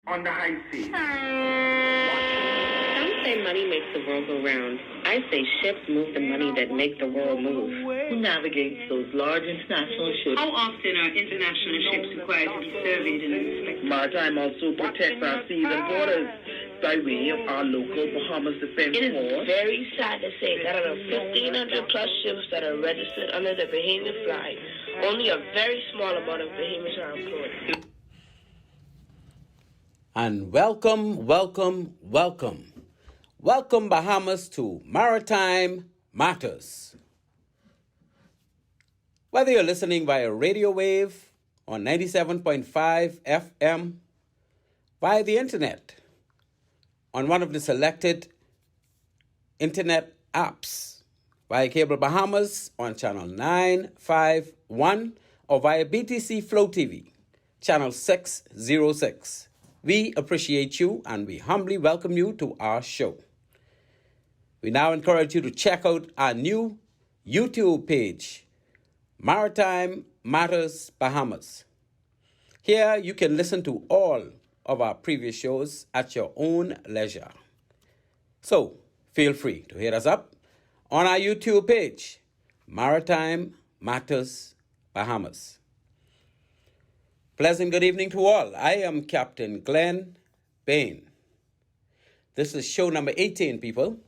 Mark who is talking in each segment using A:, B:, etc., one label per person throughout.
A: on the high seas.
B: Some say money makes the world go round. I say ships move the money that make the world move.
C: Who navigates those large international ships?
D: How often are international ships required to be surveyed and inspected?
C: Maritime also protects our seas and borders by way of our local Bahamas Defense
E: It is
C: Force.
E: very sad to say that out of 1,500 plus ships that are registered under the Bahamian flag, only a very small amount of Bahamians are employed.
F: And welcome, Bahamas, to Maritime Matters. Whether you're listening via radio wave on 97.5 FM, via the internet, on one of the selected internet apps, via Cable Bahamas on channel 951, or via BTC Flow TV, channel 606. We appreciate you and we humbly welcome you to our show. We now encourage you to check out our new YouTube page, Maritime Matters Bahamas. Here you can listen to all of our previous shows at your own leisure. So feel free to hit us up on our YouTube page, Maritime Matters Bahamas. Pleasant good evening to all. I am Captain Glenn Bain. This is show number 18, people,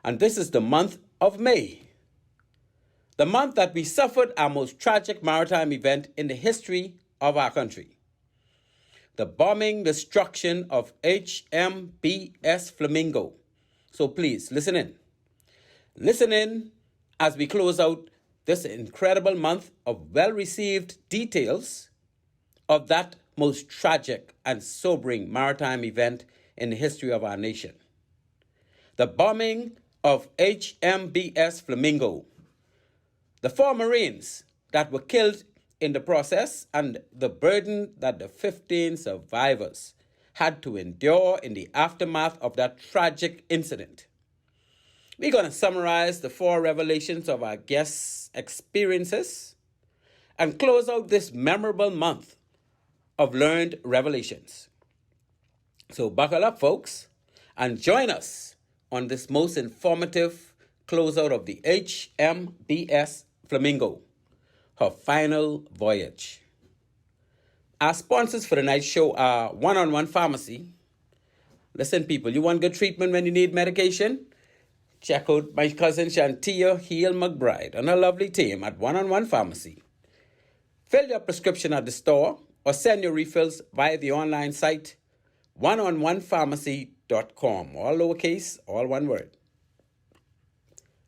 F: and this is the month of May. The month that we suffered our most tragic maritime event in the history of our country. The bombing destruction of HMBS Flamingo. So please, listen in. Listen in as we close out this incredible month of well-received details of that most tragic and sobering maritime event in the history of our nation. The bombing of HMBS Flamingo. The 4 Marines that were killed in the process and the burden that the 15 survivors had to endure in the aftermath of that tragic incident. We're going to summarize the 4 revelations of our guests' experiences and close out this memorable month of learned revelations. So buckle up, folks, and join us on this most informative closeout of the HMBS Flamingo, her final voyage. Our sponsors for the night show are One-on-One Pharmacy. Listen, people, you want good treatment when you need medication? Check out my cousin Shantia Heel McBride and her lovely team at One-on-One Pharmacy. Fill your prescription at the store or send your refills via the online site, oneononepharmacy.com. All lowercase, all one word.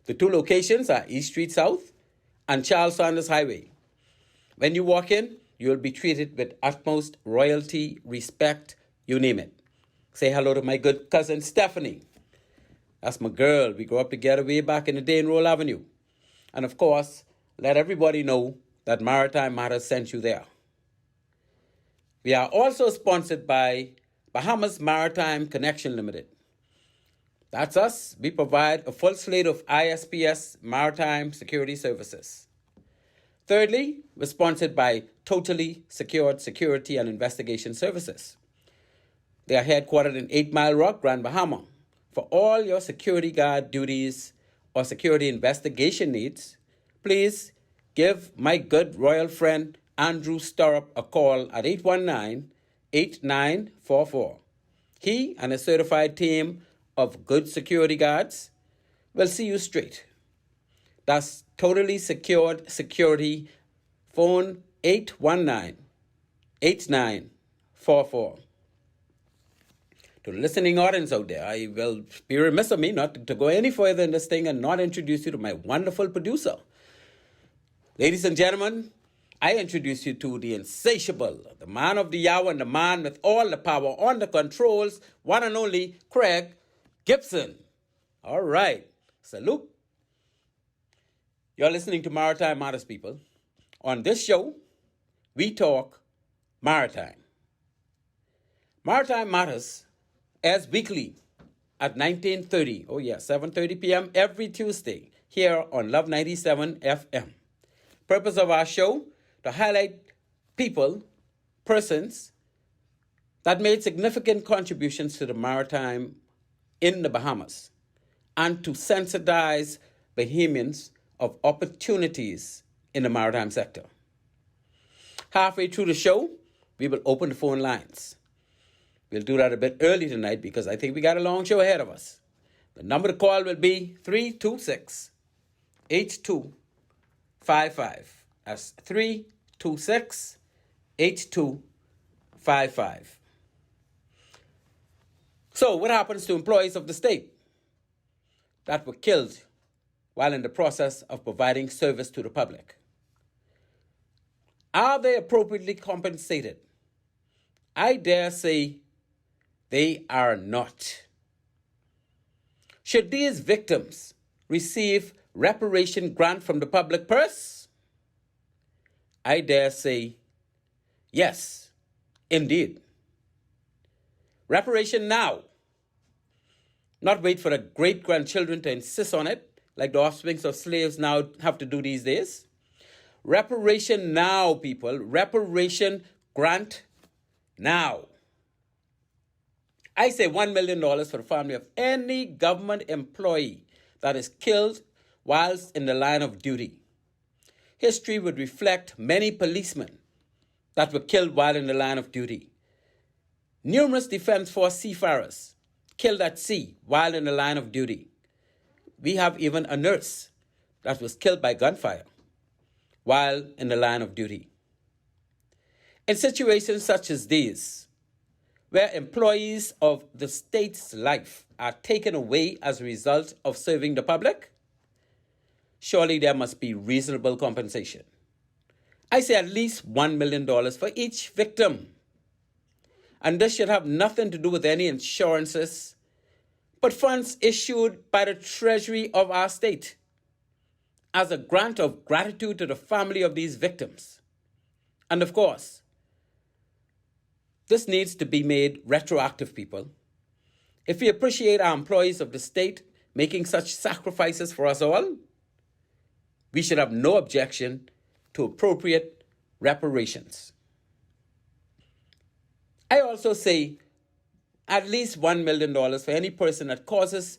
F: The 2 locations are East Street South and Charles Sanders Highway. When you walk in, you will be treated with utmost royalty, respect, you name it. Say hello to my good cousin Stephanie. That's my girl. We grew up together way back in the day in Roll Avenue. And of course, let everybody know that Maritime Matters sent you there. We are also sponsored by Bahamas Maritime Connection Limited. That's us. We provide a full slate of ISPS maritime security services. Thirdly, we're sponsored by Totally Secured Security and Investigation Services. They are headquartered in 8 Mile Rock, Grand Bahama. For all your security guard duties or security investigation needs, please give my good royal friend Andrew Sturrup a call at 819-8944. He and a certified team of good security guards will see you straight. That's Totally Secured Security, phone 819-8944. To the listening audience out there, I will be remiss of me not to go any further in this thing and not introduce you to my wonderful producer. Ladies and gentlemen, I introduce you to the insatiable, the man of the hour and the man with all the power on the controls, one and only Craig Gibson. All right. Salute. You're listening to Maritime Matters, people. On this show, we talk maritime. Maritime Matters airs weekly at 19:30, 7:30 p.m. every Tuesday here on Love 97 FM. Purpose of our show, to highlight people, persons that made significant contributions to the maritime in the Bahamas and to sensitize Bahamians of opportunities in the maritime sector. Halfway through the show, we will open the phone lines. We'll do that a bit early tonight because I think we got a long show ahead of us. The number to call will be 326-8255. That's 326-8255. So what happens to employees of the state that were killed while in the process of providing service to the public? Are they appropriately compensated? I dare say they are not. Should these victims receive reparation grant from the public purse? I dare say yes, indeed. Reparation now. Not wait for the great-grandchildren to insist on it, like the offspring of slaves now have to do these days. Reparation now, people. Reparation grant now. I say $1 million for the family of any government employee that is killed whilst in the line of duty. History would reflect many policemen that were killed while in the line of duty. Numerous Defense Force seafarers killed at sea while in the line of duty. We have even a nurse that was killed by gunfire while in the line of duty. In situations such as these, where employees of the state's life are taken away as a result of serving the public, surely there must be reasonable compensation. I say at least $1 million for each victim. And this should have nothing to do with any insurances, but funds issued by the Treasury of our state as a grant of gratitude to the family of these victims. And of course, this needs to be made retroactive, people. If we appreciate our employees of the state making such sacrifices for us all, we should have no objection to appropriate reparations. I also say at least $1 million for any person that causes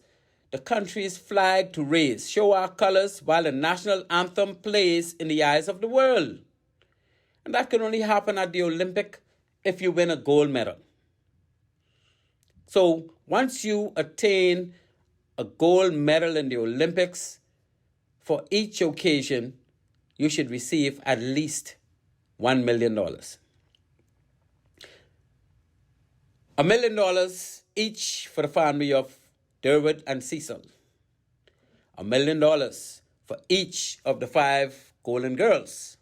F: the country's flag to raise, show our colors while the national anthem plays in the eyes of the world. And that can only happen at the Olympic if you win a gold medal. So once you attain a gold medal in the Olympics, for each occasion, you should receive at least $1 million. $1 million each for the family of Derwood and Cecil. $1 million for each of the 5 golden girls.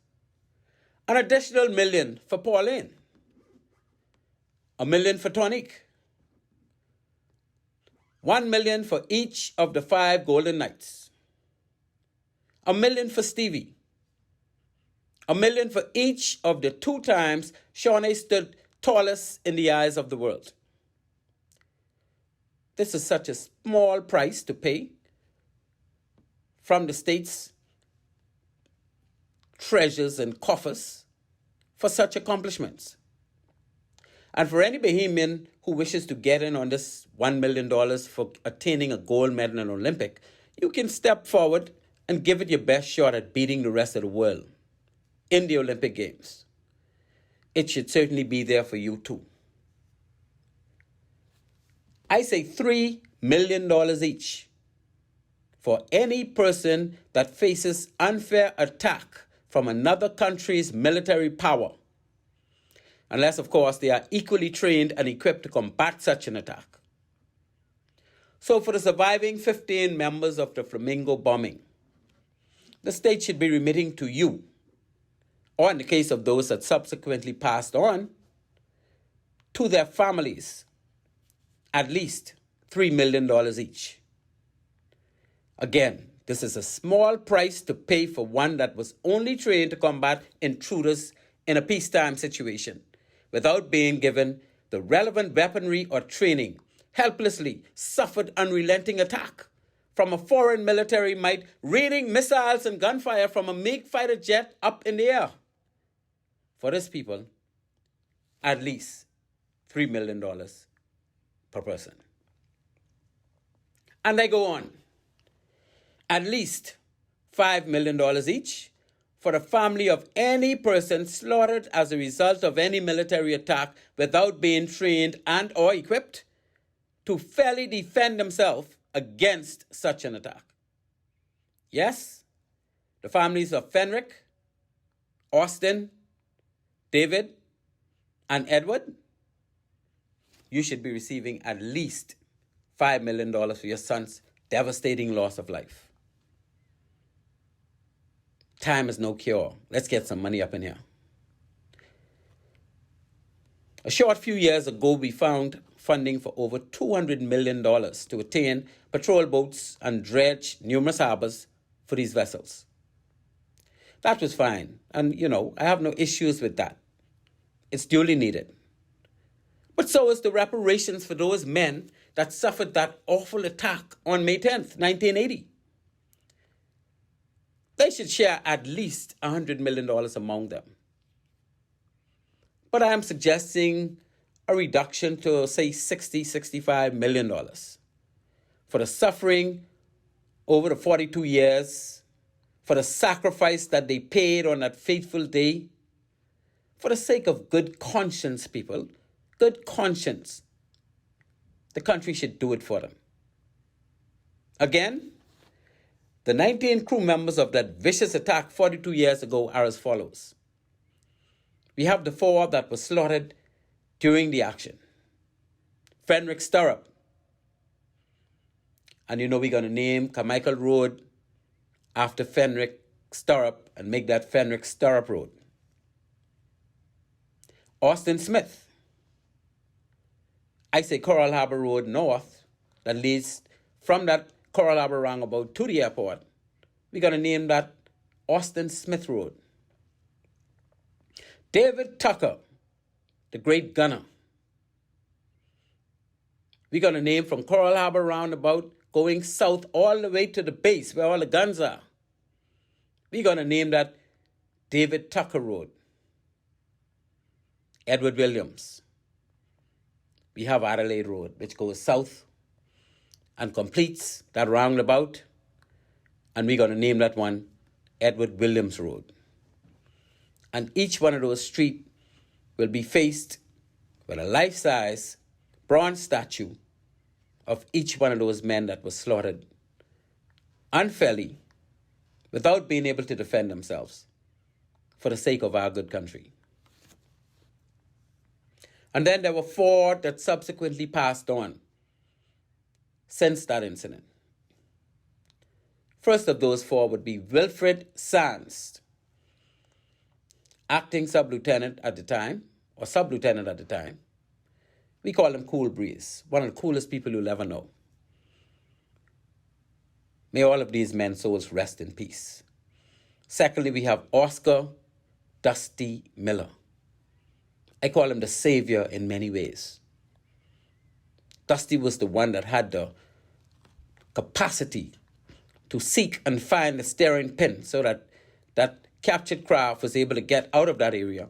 F: An additional $1 million for Pauline. $1 million for Tonique. $1 million for each of the 5 golden knights. $1 million for Stevie. $1 million for each of the 2 times Shawnee stood tallest in the eyes of the world. This is such a small price to pay from the state's treasures and coffers for such accomplishments. And for any Bahamian who wishes to get in on this $1 million for attaining a gold medal in an Olympic, you can step forward and give it your best shot at beating the rest of the world in the Olympic Games. It should certainly be there for you too. I say $3 million each for any person that faces unfair attack from another country's military power, unless, of course, they are equally trained and equipped to combat such an attack. So for the surviving 15 members of the Flamingo bombing, the state should be remitting to you, or in the case of those that subsequently passed on, to their families, at least $3 million each. Again, this is a small price to pay for one that was only trained to combat intruders in a peacetime situation without being given the relevant weaponry or training, helplessly suffered unrelenting attack from a foreign military might raining missiles and gunfire from a MiG fighter jet up in the air. For this people, at least $3 million per person. And they go on. At least $5 million each for the family of any person slaughtered as a result of any military attack without being trained and or equipped to fairly defend themselves against such an attack. Yes, the families of Fenric, Austin, David, and Edward, you should be receiving at least $5 million for your son's devastating loss of life. Time is no cure. Let's get some money up in here. A short few years ago, we found funding for over $200 million to attain patrol boats and dredge numerous harbors for these vessels. That was fine. And, I have no issues with that. It's duly needed. But so is the reparations for those men that suffered that awful attack on May 10th, 1980. They should share at least $100 million among them. But I am suggesting a reduction to, say, $65 million for the suffering over the 42 years, for the sacrifice that they paid on that fateful day, for the sake of good conscience, people, good conscience. The country should do it for them. Again, the 19 crew members of that vicious attack 42 years ago are as follows. We have the 4 that were slaughtered during the action. Fenric Stirrup. And we're going to name Carmichael Road after Fenric Stirrup and make that Fenric Stirrup Road. Austin Smith. I say Coral Harbor Road North that leads from that Coral Harbor roundabout to the airport. We're going to name that Austin Smith Road. David Tucker, the great gunner. We're going to name from Coral Harbor roundabout going south all the way to the base where all the guns are. We're going to name that David Tucker Road. Edward Williams. We have Adelaide Road, which goes south and completes that roundabout. And we're going to name that one Edward Williams Road. And each one of those streets will be faced with a life-size bronze statue of each one of those men that was slaughtered unfairly without being able to defend themselves for the sake of our good country. And then there were 4 that subsequently passed on since that incident. First of those 4 would be Wilfred Sands, acting sub-lieutenant at the time, or sub-lieutenant at the time. We call him Cool Breeze, one of the coolest people you'll ever know. May all of these men's souls rest in peace. Secondly, we have Oscar Dusty Miller. I call him the savior in many ways. Dusty was the one that had the capacity to seek and find the steering pin so that that captured craft was able to get out of that area.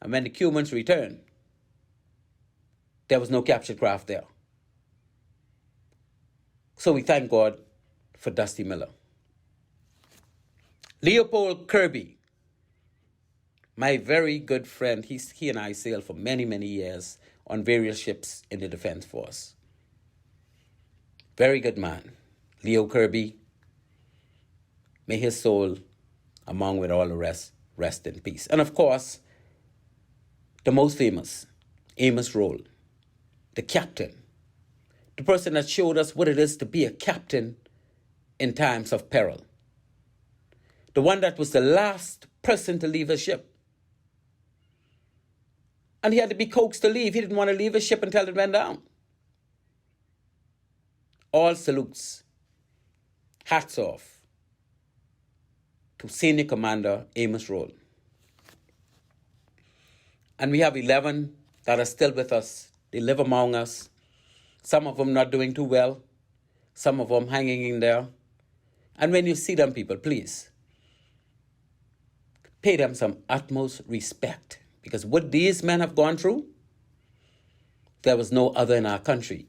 F: And when the Cubans returned, there was no captured craft there. So we thank God for Dusty Miller. Leopold Kirby, my very good friend, he and I sailed for many, many years on various ships in the Defense Force. Very good man. Leo Kirby, may his soul, among with all the rest, rest in peace. And of course, the most famous, Amos Roll, the captain, the person that showed us what it is to be a captain in times of peril. The one that was the last person to leave a ship. And he had to be coaxed to leave. He didn't want to leave his ship until it went down. All salutes. Hats off to Senior Commander Amos Roll. And we have 11 that are still with us. They live among us. Some of them not doing too well. Some of them hanging in there. And when you see them, people, please, pay them some utmost respect. Because what these men have gone through, there was no other in our country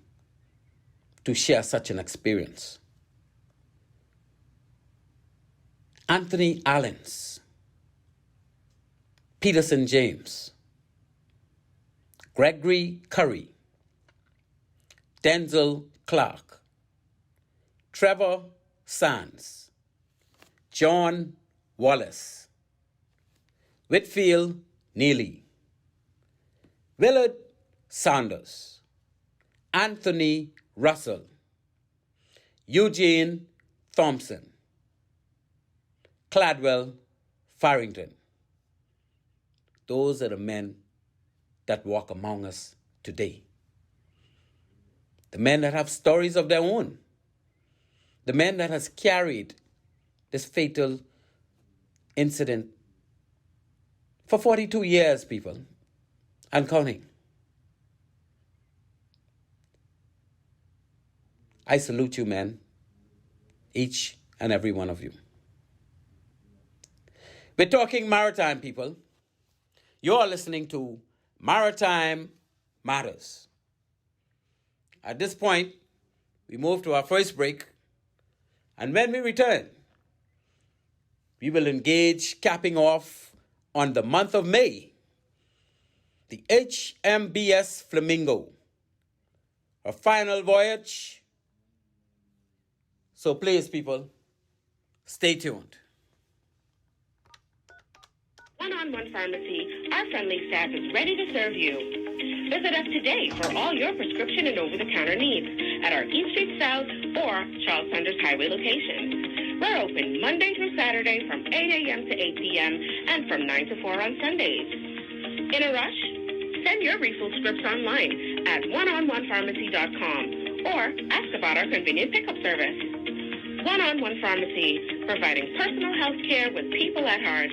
F: to share such an experience. Anthony Allens, Peterson James, Gregory Curry, Denzel Clark, Trevor Sands, John Wallace, Whitfield Neely, Willard Saunders, Anthony Russell, Eugene Thompson, Cladwell Farrington. Those are the men that walk among us today. The men that have stories of their own. The men that has carried this fatal incident for 42 years, people, and counting. I salute you, men, each and every one of you. We're talking maritime, people. You're listening to Maritime Matters. At this point, we move to our first break, and when we return, we will engage capping off on the month of May, the HMBS Flamingo, a final voyage. So please, people, stay tuned.
B: One-on-One Pharmacy, our friendly staff is ready to serve you. Visit us today for all your prescription and over-the-counter needs at our East Street South or Charles Sanders Highway locations. We're open Monday through Saturday from 8 a.m. to 8 p.m. and from 9 to 4 on Sundays. In a rush? Send your refill scripts online at oneononepharmacy.com or ask about our convenient pickup service. One-on-One Pharmacy, providing personal health care with people at heart.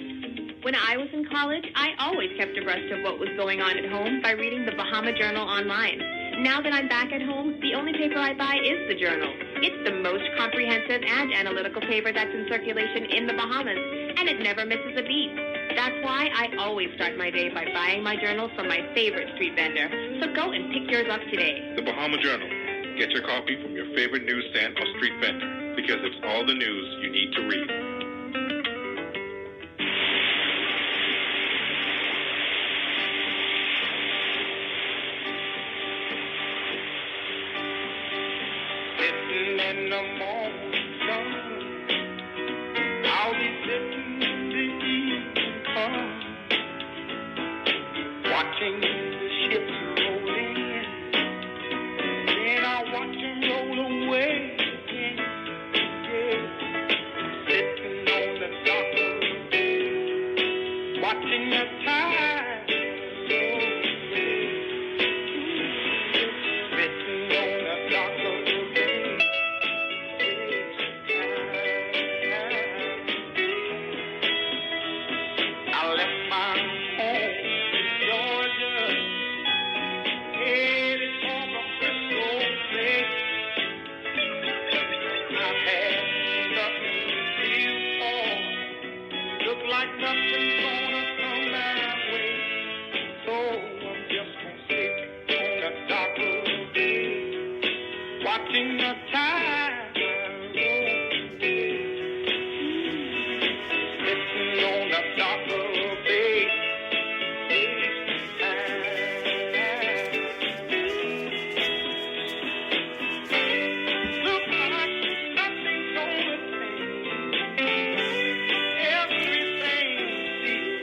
A: When I was in college, I always kept abreast of what was going on at home by reading the Bahama Journal online. Now that I'm back at home, the only paper I buy is the Journal. It's the most comprehensive and analytical paper that's in circulation in the Bahamas, and it never misses a beat. That's why I always start my day by buying my journal from my favorite street vendor. So go and pick yours up today.
G: The Bahama Journal. Get your copy from your favorite newsstand or street vendor, because it's all the news you need to read.
H: Sitting in the morning sun, I'll be sitting in the evening come, watching the ships roll in, then I watch them roll away again. Yeah. Sitting on the dock of the bay, watching the tide roll away. Sitting on the dock of the I left my home in Georgia, headed for the Frisco place. I had nothing to live for, looked like nothing's gonna come my way. So I'm just gonna sit on the dock of the bay, watching the tide roll away. Sitting on the dock of the bay, wasting time. Look like nothing's gonna change. Everything seems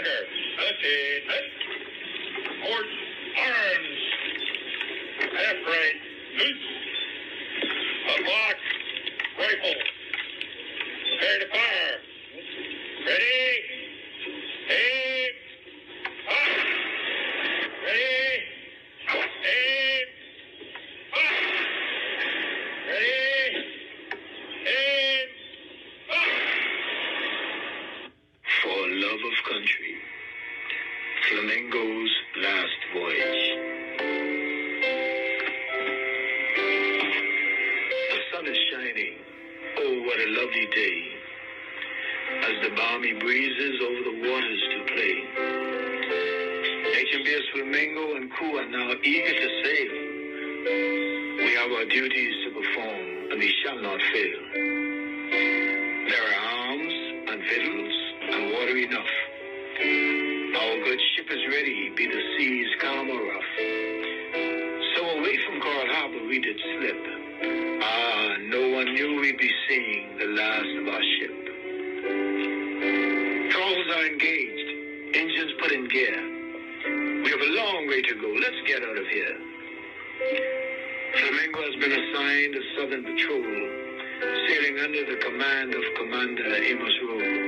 G: trigger. That's it. Port arms. Left, right. Loose. Unlock. Rifle. Prepare to fire. Ready. Aim. Fire. Ready. Aim. Fire. Ready. Aim. Fire.
I: For love of country. Flamingo's last voyage. The sun is shining. Oh, what a lovely day. As the balmy breezes over the waters to play. HMBS Flamingo and crew are now eager to sail. We have our duties to perform, and we shall not fail. There are arms and victuals and water enough. Our good ship is ready, be the seas calm or rough. So away from Coral Harbor we did slip. Ah, no one knew we'd be seeing the last of our ship. Throttles are engaged, engines put in gear. We have a long way to go, let's get out of here. Flamingo has been assigned a southern patrol, sailing under the command of Commander Amos Rowe.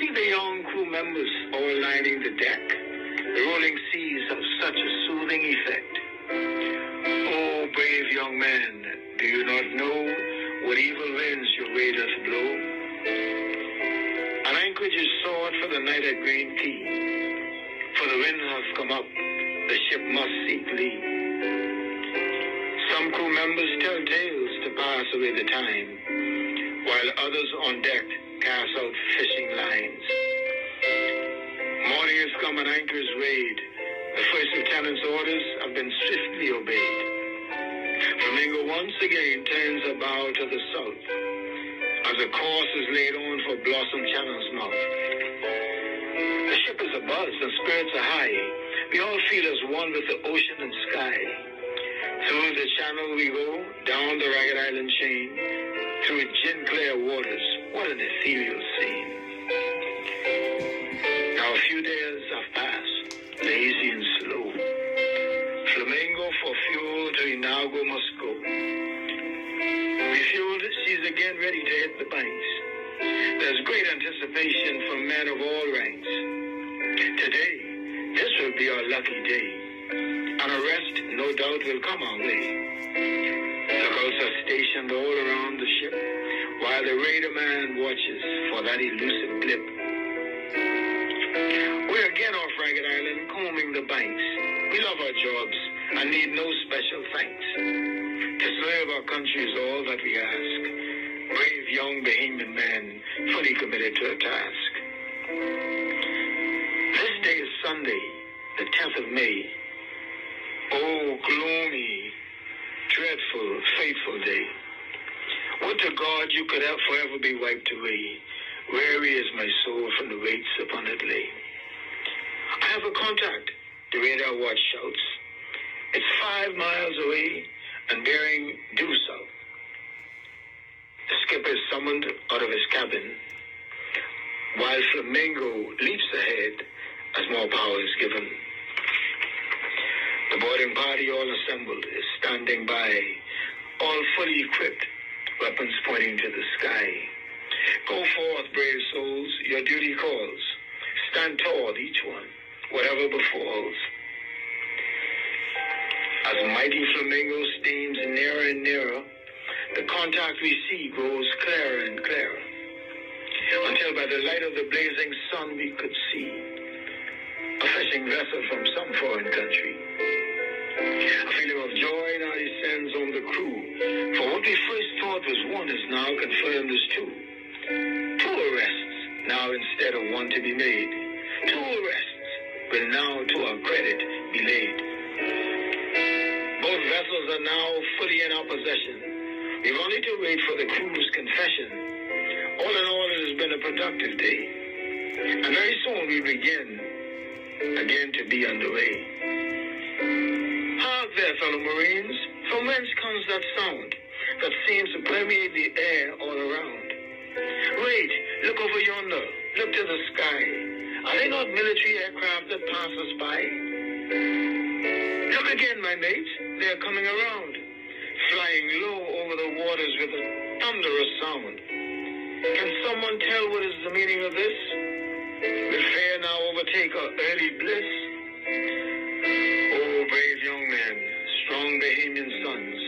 I: See the young crew members all lining the deck. The rolling seas have such a soothing effect. Oh, brave young man, do you not know what evil winds your way doth blow? An anchorage is sought for the night at Green Key. For the winds have come up, the ship must seek lee. Some crew members tell tales to pass away the time, while others on deck cast out fishing lines. Morning has come and anchor is weighed. The first lieutenant's orders have been swiftly obeyed. Flamingo once again turns her bow to the south, as a course is laid on for Blossom Channel's mouth. The ship is abuzz and spirits are high. We all feel as one with the ocean and sky. Through the channel we go, down the Ragged Island chain, through gin-clear waters. What an ethereal scene. Now a few days have passed, lazy and slow. Flamingo for fuel to Inago must go. Refueled, she's again ready to hit the banks. There's great anticipation from men of all ranks. Today, this will be our lucky day. An arrest, no doubt, will come our way. Lookouts are stationed all around the ship, while the raider man watches for that elusive blip. We're again off Ragged Island, combing the banks. We love our jobs and need no special thanks. To serve our country is all that we ask. Brave young Bahamian men, fully committed to a task. This day is Sunday, the 10th of May. Oh, gloomy, dreadful, fateful day. Would to God you could forever be wiped away. Weary is my soul from the weights upon it lay. I have a contact, the radar watch shouts. It's 5 miles away and bearing due south. The skipper is summoned out of his cabin, while Flamingo leaps ahead as more power is given. The boarding party, all assembled, is standing by, all fully equipped, weapons pointing to the sky. Go forth, brave souls, your duty calls. Stand tall, each one, whatever befalls. As mighty Flamingo steams nearer and nearer, the contact we see grows clearer and clearer, until by the light of the blazing sun we could see a fishing vessel from some foreign country. A feeling of joy now descends on the crew, for what we first thought was one is now confirmed as two. 2 arrests now instead of 1 to be made. 2 arrests will now to our credit be laid. Both vessels are now fully in our possession. We've only to wait for the crew's confession. All in all, it has been a productive day. And very soon we begin again to be underway. Hark there, fellow Marines. From whence comes that sound that seems to permeate the air all around? Wait, look over yonder. Look to the sky. Are they not military aircraft that pass us by? Look again, my mate. They are coming around, flying low over the waters with a thunderous sound. Can someone tell what is the meaning of this? Will fear now overtake our early bliss? Oh, brave young men, strong Bahamian sons,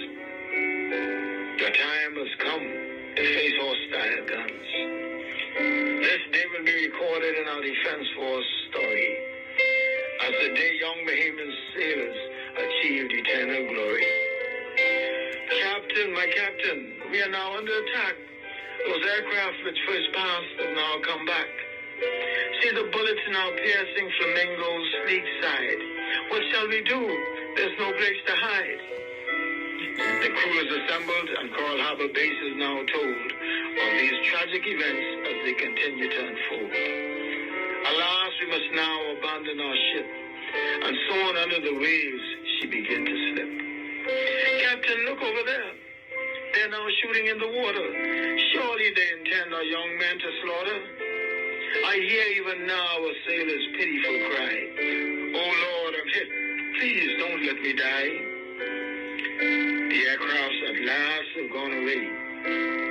I: the time has come to face hostile guns. This day will be recorded in our Defense Force story as the day young Bahamian sailors achieved eternal glory. Captain, my captain, we are now under attack. Those aircraft which first passed have now come back. See the bullets now piercing Flamingo's sleek side. What shall we do? There's no place to hide. The crew is assembled and Coral Harbor Base is now told of these tragic events as they continue to unfold. Alas, we must now abandon our ship, and soon under the waves she began to slip. Captain, look over there. They're now shooting in the water. Surely they intend our young men to slaughter. I hear even now a sailor's pitiful cry. Oh Lord, I'm hit. Please don't let me die. The aircrafts at last have gone away,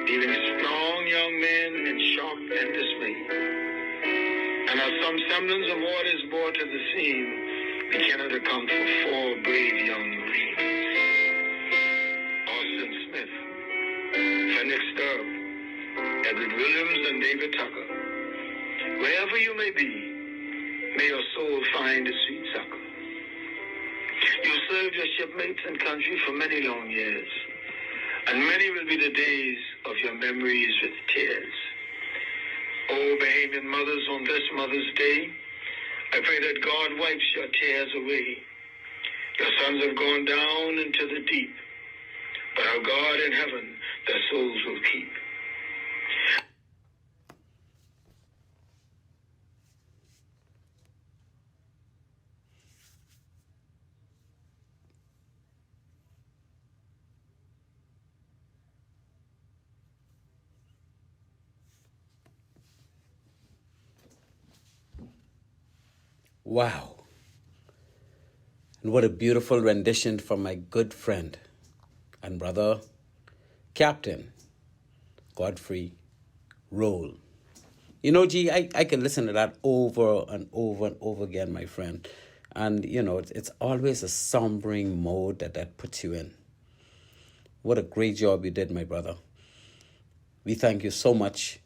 I: leaving strong young men in shock and dismay. And as some semblance of what is brought to the scene, we cannot account for 4 brave young Marines. Austin Smith, Phoenix Sturb, Edward Williams, and David Tucker. Wherever you may be, may your soul find a sweet succor. You served your shipmates and country for many long years, and many will be the days of your memories with tears. Oh, Bahamian mothers, on this Mother's Day, I pray that God wipes your tears away. Your sons have gone down into the deep, but our God in heaven their souls will keep.
F: Wow. And what a beautiful rendition from my good friend and brother, Captain Godfrey Roll. You know, G, I can listen to that over and over and over again, my friend. And, you know, it's always a sombering mode that puts you in. What a great job you did, my brother. We thank you so much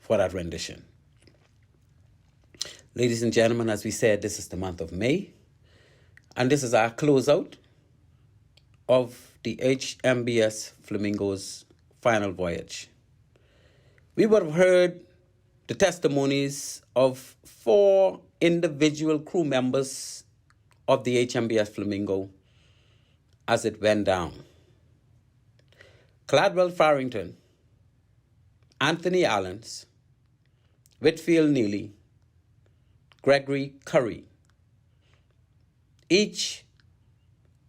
F: for that rendition. Ladies and gentlemen, as we said, this is the month of May, and this is our closeout of the HMBS Flamingo's final voyage. We would have heard the testimonies of 4 individual crew members of the HMBS Flamingo as it went down. Cladwell Farrington, Anthony Allens, Whitfield Neely, Gregory Curry, each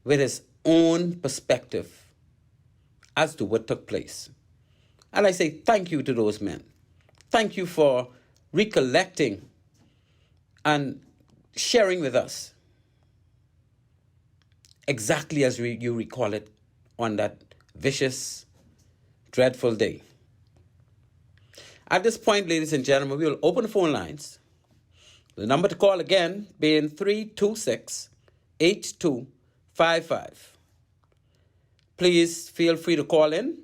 F: with his own perspective as to what took place. And I say thank you to those men. Thank you for recollecting and sharing with us exactly as you recall it on that vicious, dreadful day. At this point, ladies and gentlemen, we will open the phone lines. The number to call again being 326-8255. Please feel free to call in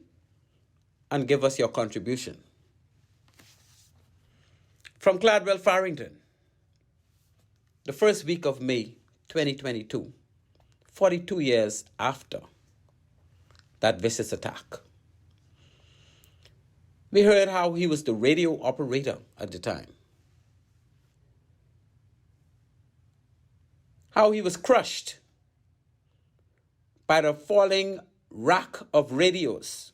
F: and give us your contribution. From Cladwell Farrington, the first week of May 2022, 42 years after that vicious attack. We heard how he was the radio operator at the time. How he was crushed by the falling rack of radios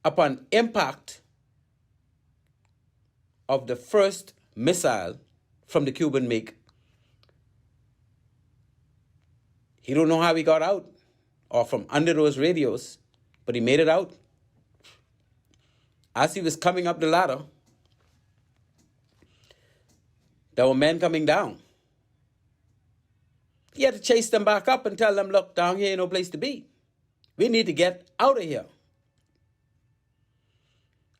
F: upon impact of the first missile from the Cuban make. He don't know how he got out or from under those radios, but he made it out. As he was coming up the ladder, there were men coming down. He had to chase them back up and tell them, look, down here ain't no place to be. We need to get out of here.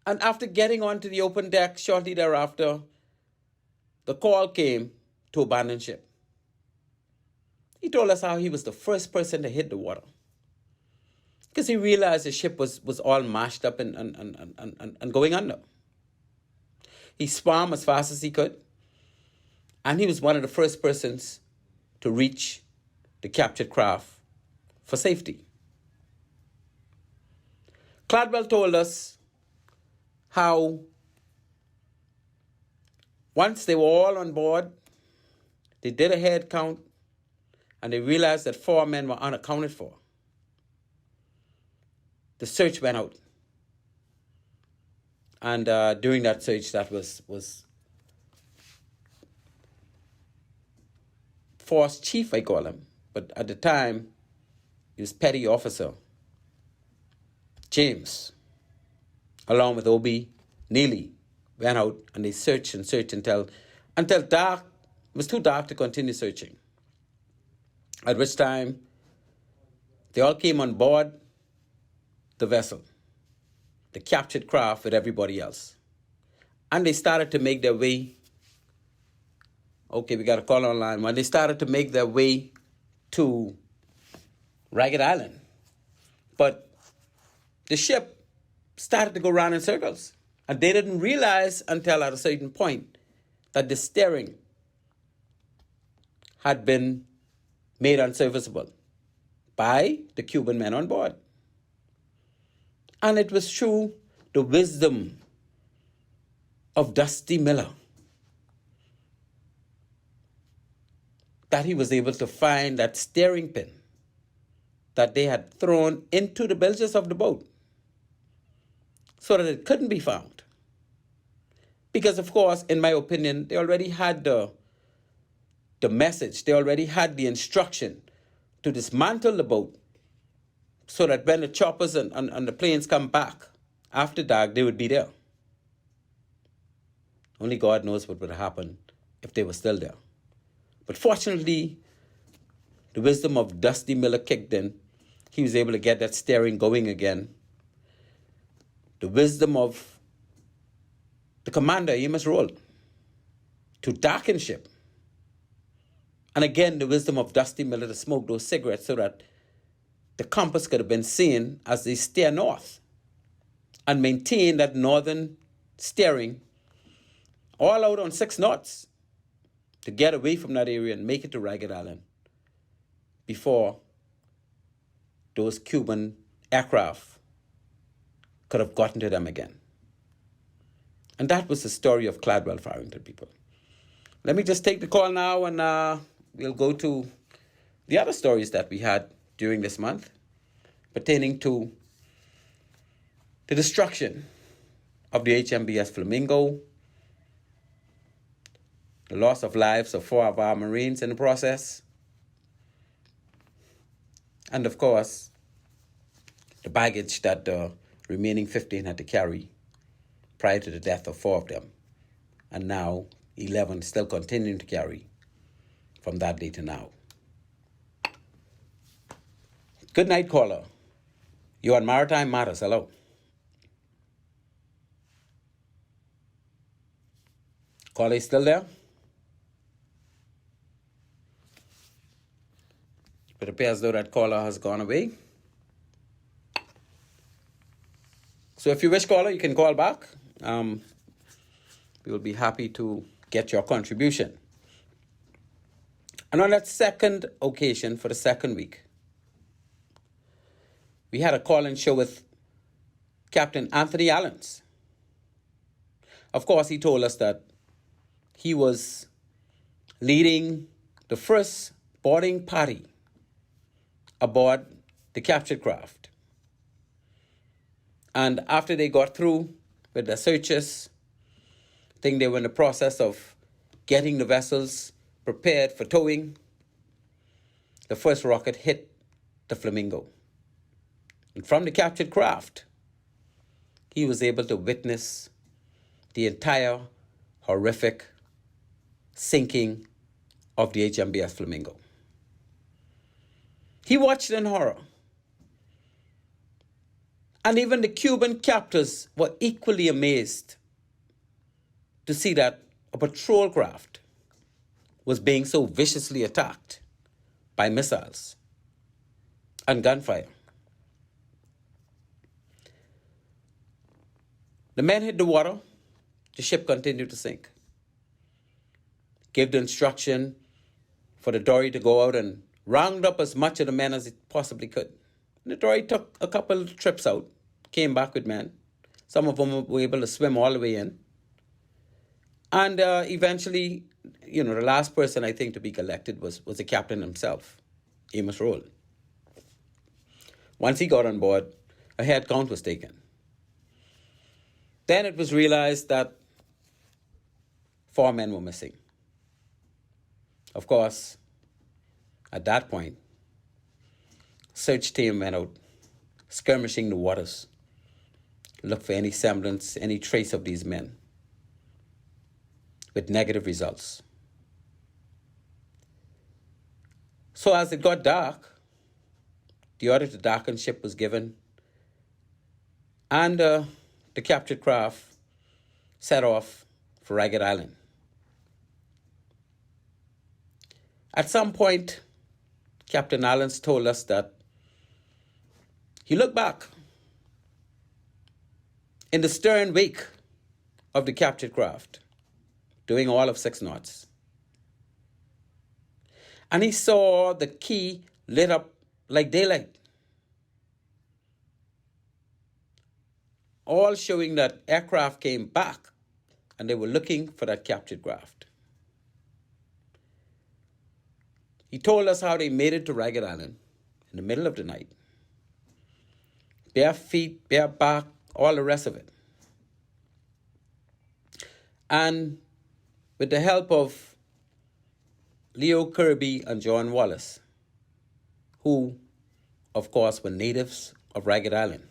F: And after getting onto the open deck shortly thereafter, the call came to abandon ship. He told us how he was the first person to hit the water, because he realized the ship was all mashed up and going under. He swam as fast as he could, and he was one of the first persons to reach the captured craft for safety. Cladwell told us how once they were all on board, they did a head count, and they realized that 4 men were unaccounted for. The search went out. And during that search, that was Force Chief, I call him. But at the time, he was Petty Officer James, along with O.B. Neely, went out and they searched until dark. It was too dark to continue searching. At which time, they all came on board the vessel, the captured craft with everybody else. And they started to make their way. Okay, we got a call online. When they started to make their way to Ragged Island. But the ship started to go round in circles. And they didn't realize until at a certain point that the steering had been made unserviceable by the Cuban men on board. And it was through the wisdom of Dusty Miller that he was able to find that steering pin that they had thrown into the bilges of the boat so that it couldn't be found. Because, of course, in my opinion, they already had the message, they already had the instruction to dismantle the boat so that when the choppers and the planes come back after dark, they would be there. Only God knows what would have happened if they were still there. But fortunately, the wisdom of Dusty Miller kicked in. He was able to get that steering going again. The wisdom of the commander, Amos Roll, to darken ship. And again, the wisdom of Dusty Miller to smoke those cigarettes so that the compass could have been seen as they steer north and maintain that northern steering all out on 6 knots to get away from that area and make it to Ragged Island before those Cuban aircraft could have gotten to them again. And that was the story of Cladwell Farrington, people. Let me just take the call now, and we'll go to the other stories that we had during this month pertaining to the destruction of the HMBS Flamingo, the loss of lives of 4 of our Marines in the process, and of course, the baggage that the remaining 15 had to carry prior to the death of 4 of them, and now 11 still continuing to carry from that day to now. Good night, caller. You're on Maritime Matters. Hello. Caller, is still there? It appears though that caller has gone away. So if you wish, caller, you can call back. We will be happy to get your contribution. And on that second occasion, for the second week, we had a call-in show with Captain Anthony Allens. Of course, he told us that he was leading the first boarding party aboard the captured craft. And after they got through with the searches, I think they were in the process of getting the vessels prepared for towing. The first rocket hit the Flamingo. And from the captured craft, he was able to witness the entire horrific sinking of the HMBS Flamingo. He watched in horror. And even the Cuban captors were equally amazed to see that a patrol craft was being so viciously attacked by missiles and gunfire. The men hit the water. The ship continued to sink. Gave the instruction for the dory to go out and round up as much of the men as it possibly could. The dory took a couple of trips out, came back with men. Some of them were able to swim all the way in. And eventually, the last person I think to be collected was the captain himself, Amos Roll. Once he got on board, a head count was taken. Then it was realized that 4 men were missing. Of course, at that point, search team went out, skirmishing the waters, look for any semblance, any trace of these men, with negative results. So as it got dark, the order to darken ship was given, and the captured craft set off for Ragged Island. At some point, Captain Allens told us that he looked back in the stern wake of the captured craft, doing all of 6 knots. And he saw the key lit up like daylight, all showing that aircraft came back and they were looking for that captured craft. He told us how they made it to Ragged Island in the middle of the night. Bare feet, bare back, all the rest of it. And with the help of Leo Kirby and John Wallace, who, of course, were natives of Ragged Island,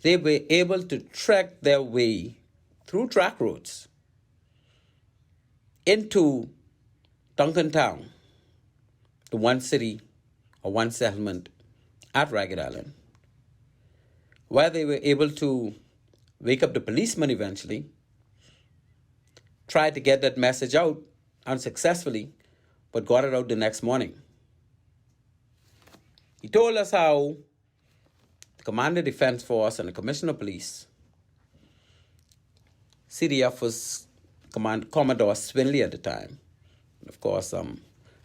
F: they were able to trek their way through track roads into Duncan Town, the one city or one settlement at Ragged Island, where they were able to wake up the policeman eventually, tried to get that message out unsuccessfully, but got it out the next morning. He told us how the Commander Defense Force and the Commissioner of Police, CDF was Commodore Swinley at the time. And of course,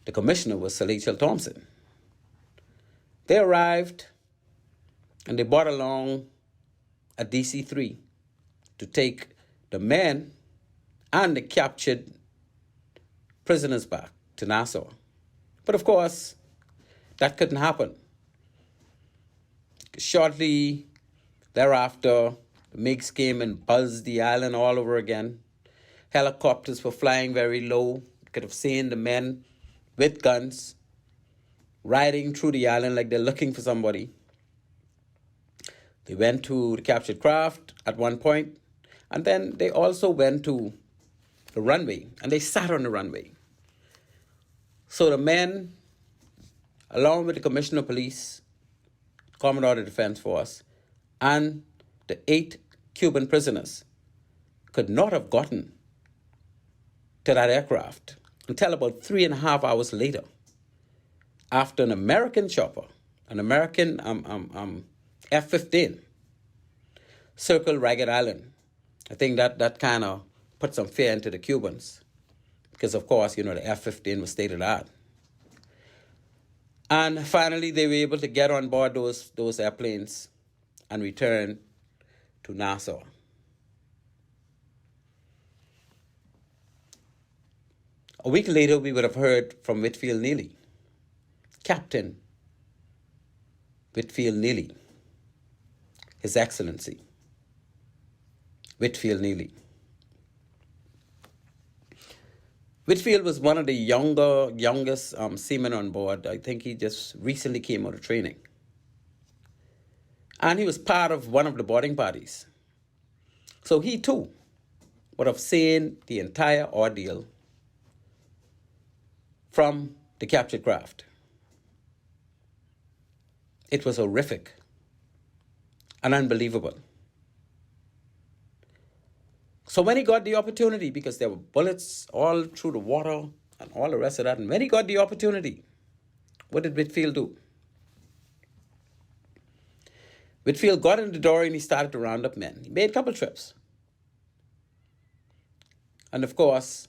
F: the commissioner was Sir Rachel Thompson. They arrived and they brought along a DC-3 to take the men and the captured prisoners back to Nassau. But of course, that couldn't happen. Shortly thereafter, the MiGs came and buzzed the island all over again. Helicopters were flying very low. You could have seen the men with guns riding through the island like they're looking for somebody. They went to the captured craft at one point, and then they also went to the runway, and they sat on the runway. So the men, along with the Commissioner of Police, Commodore of the Defense Force, and the 8 Cuban prisoners could not have gotten to that aircraft until about 3.5 hours later, after an American chopper, an American F-15, circled Ragged Island. I think that kind of put some fear into the Cubans, because of course, the F-15 was state of the art. And finally, they were able to get on board those airplanes and return to Nassau. A week later, we would have heard from Whitfield Neely, Captain Whitfield Neely, His Excellency Whitfield Neely. Whitfield was one of the youngest seamen on board. I think he just recently came out of training. And he was part of one of the boarding parties. So he too would have seen the entire ordeal from the captured craft. It was horrific and unbelievable. So when he got the opportunity, because there were bullets all through the water and all the rest of that, and when he got the opportunity, what did Whitfield do? Whitfield got in the door and he started to round up men. He made a couple trips. And of course,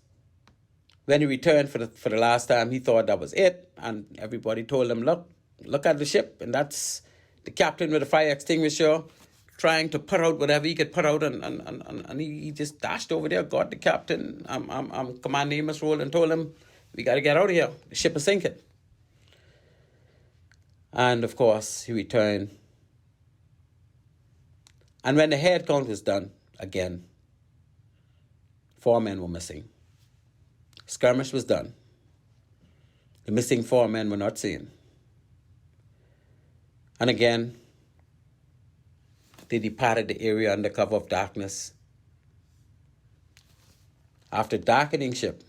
F: when he returned for the last time, he thought that was it. And everybody told him, look at the ship. And that's the captain with a fire extinguisher trying to put out whatever he could put out. And he just dashed over there, got the captain, Command Amos role, and told him, we got to get out of here. The ship is sinking. And of course, he returned. And when the head count was done, again, 4 men were missing. Skirmish was done. The missing 4 men were not seen. And again, they departed the area under cover of darkness. After darkening ship,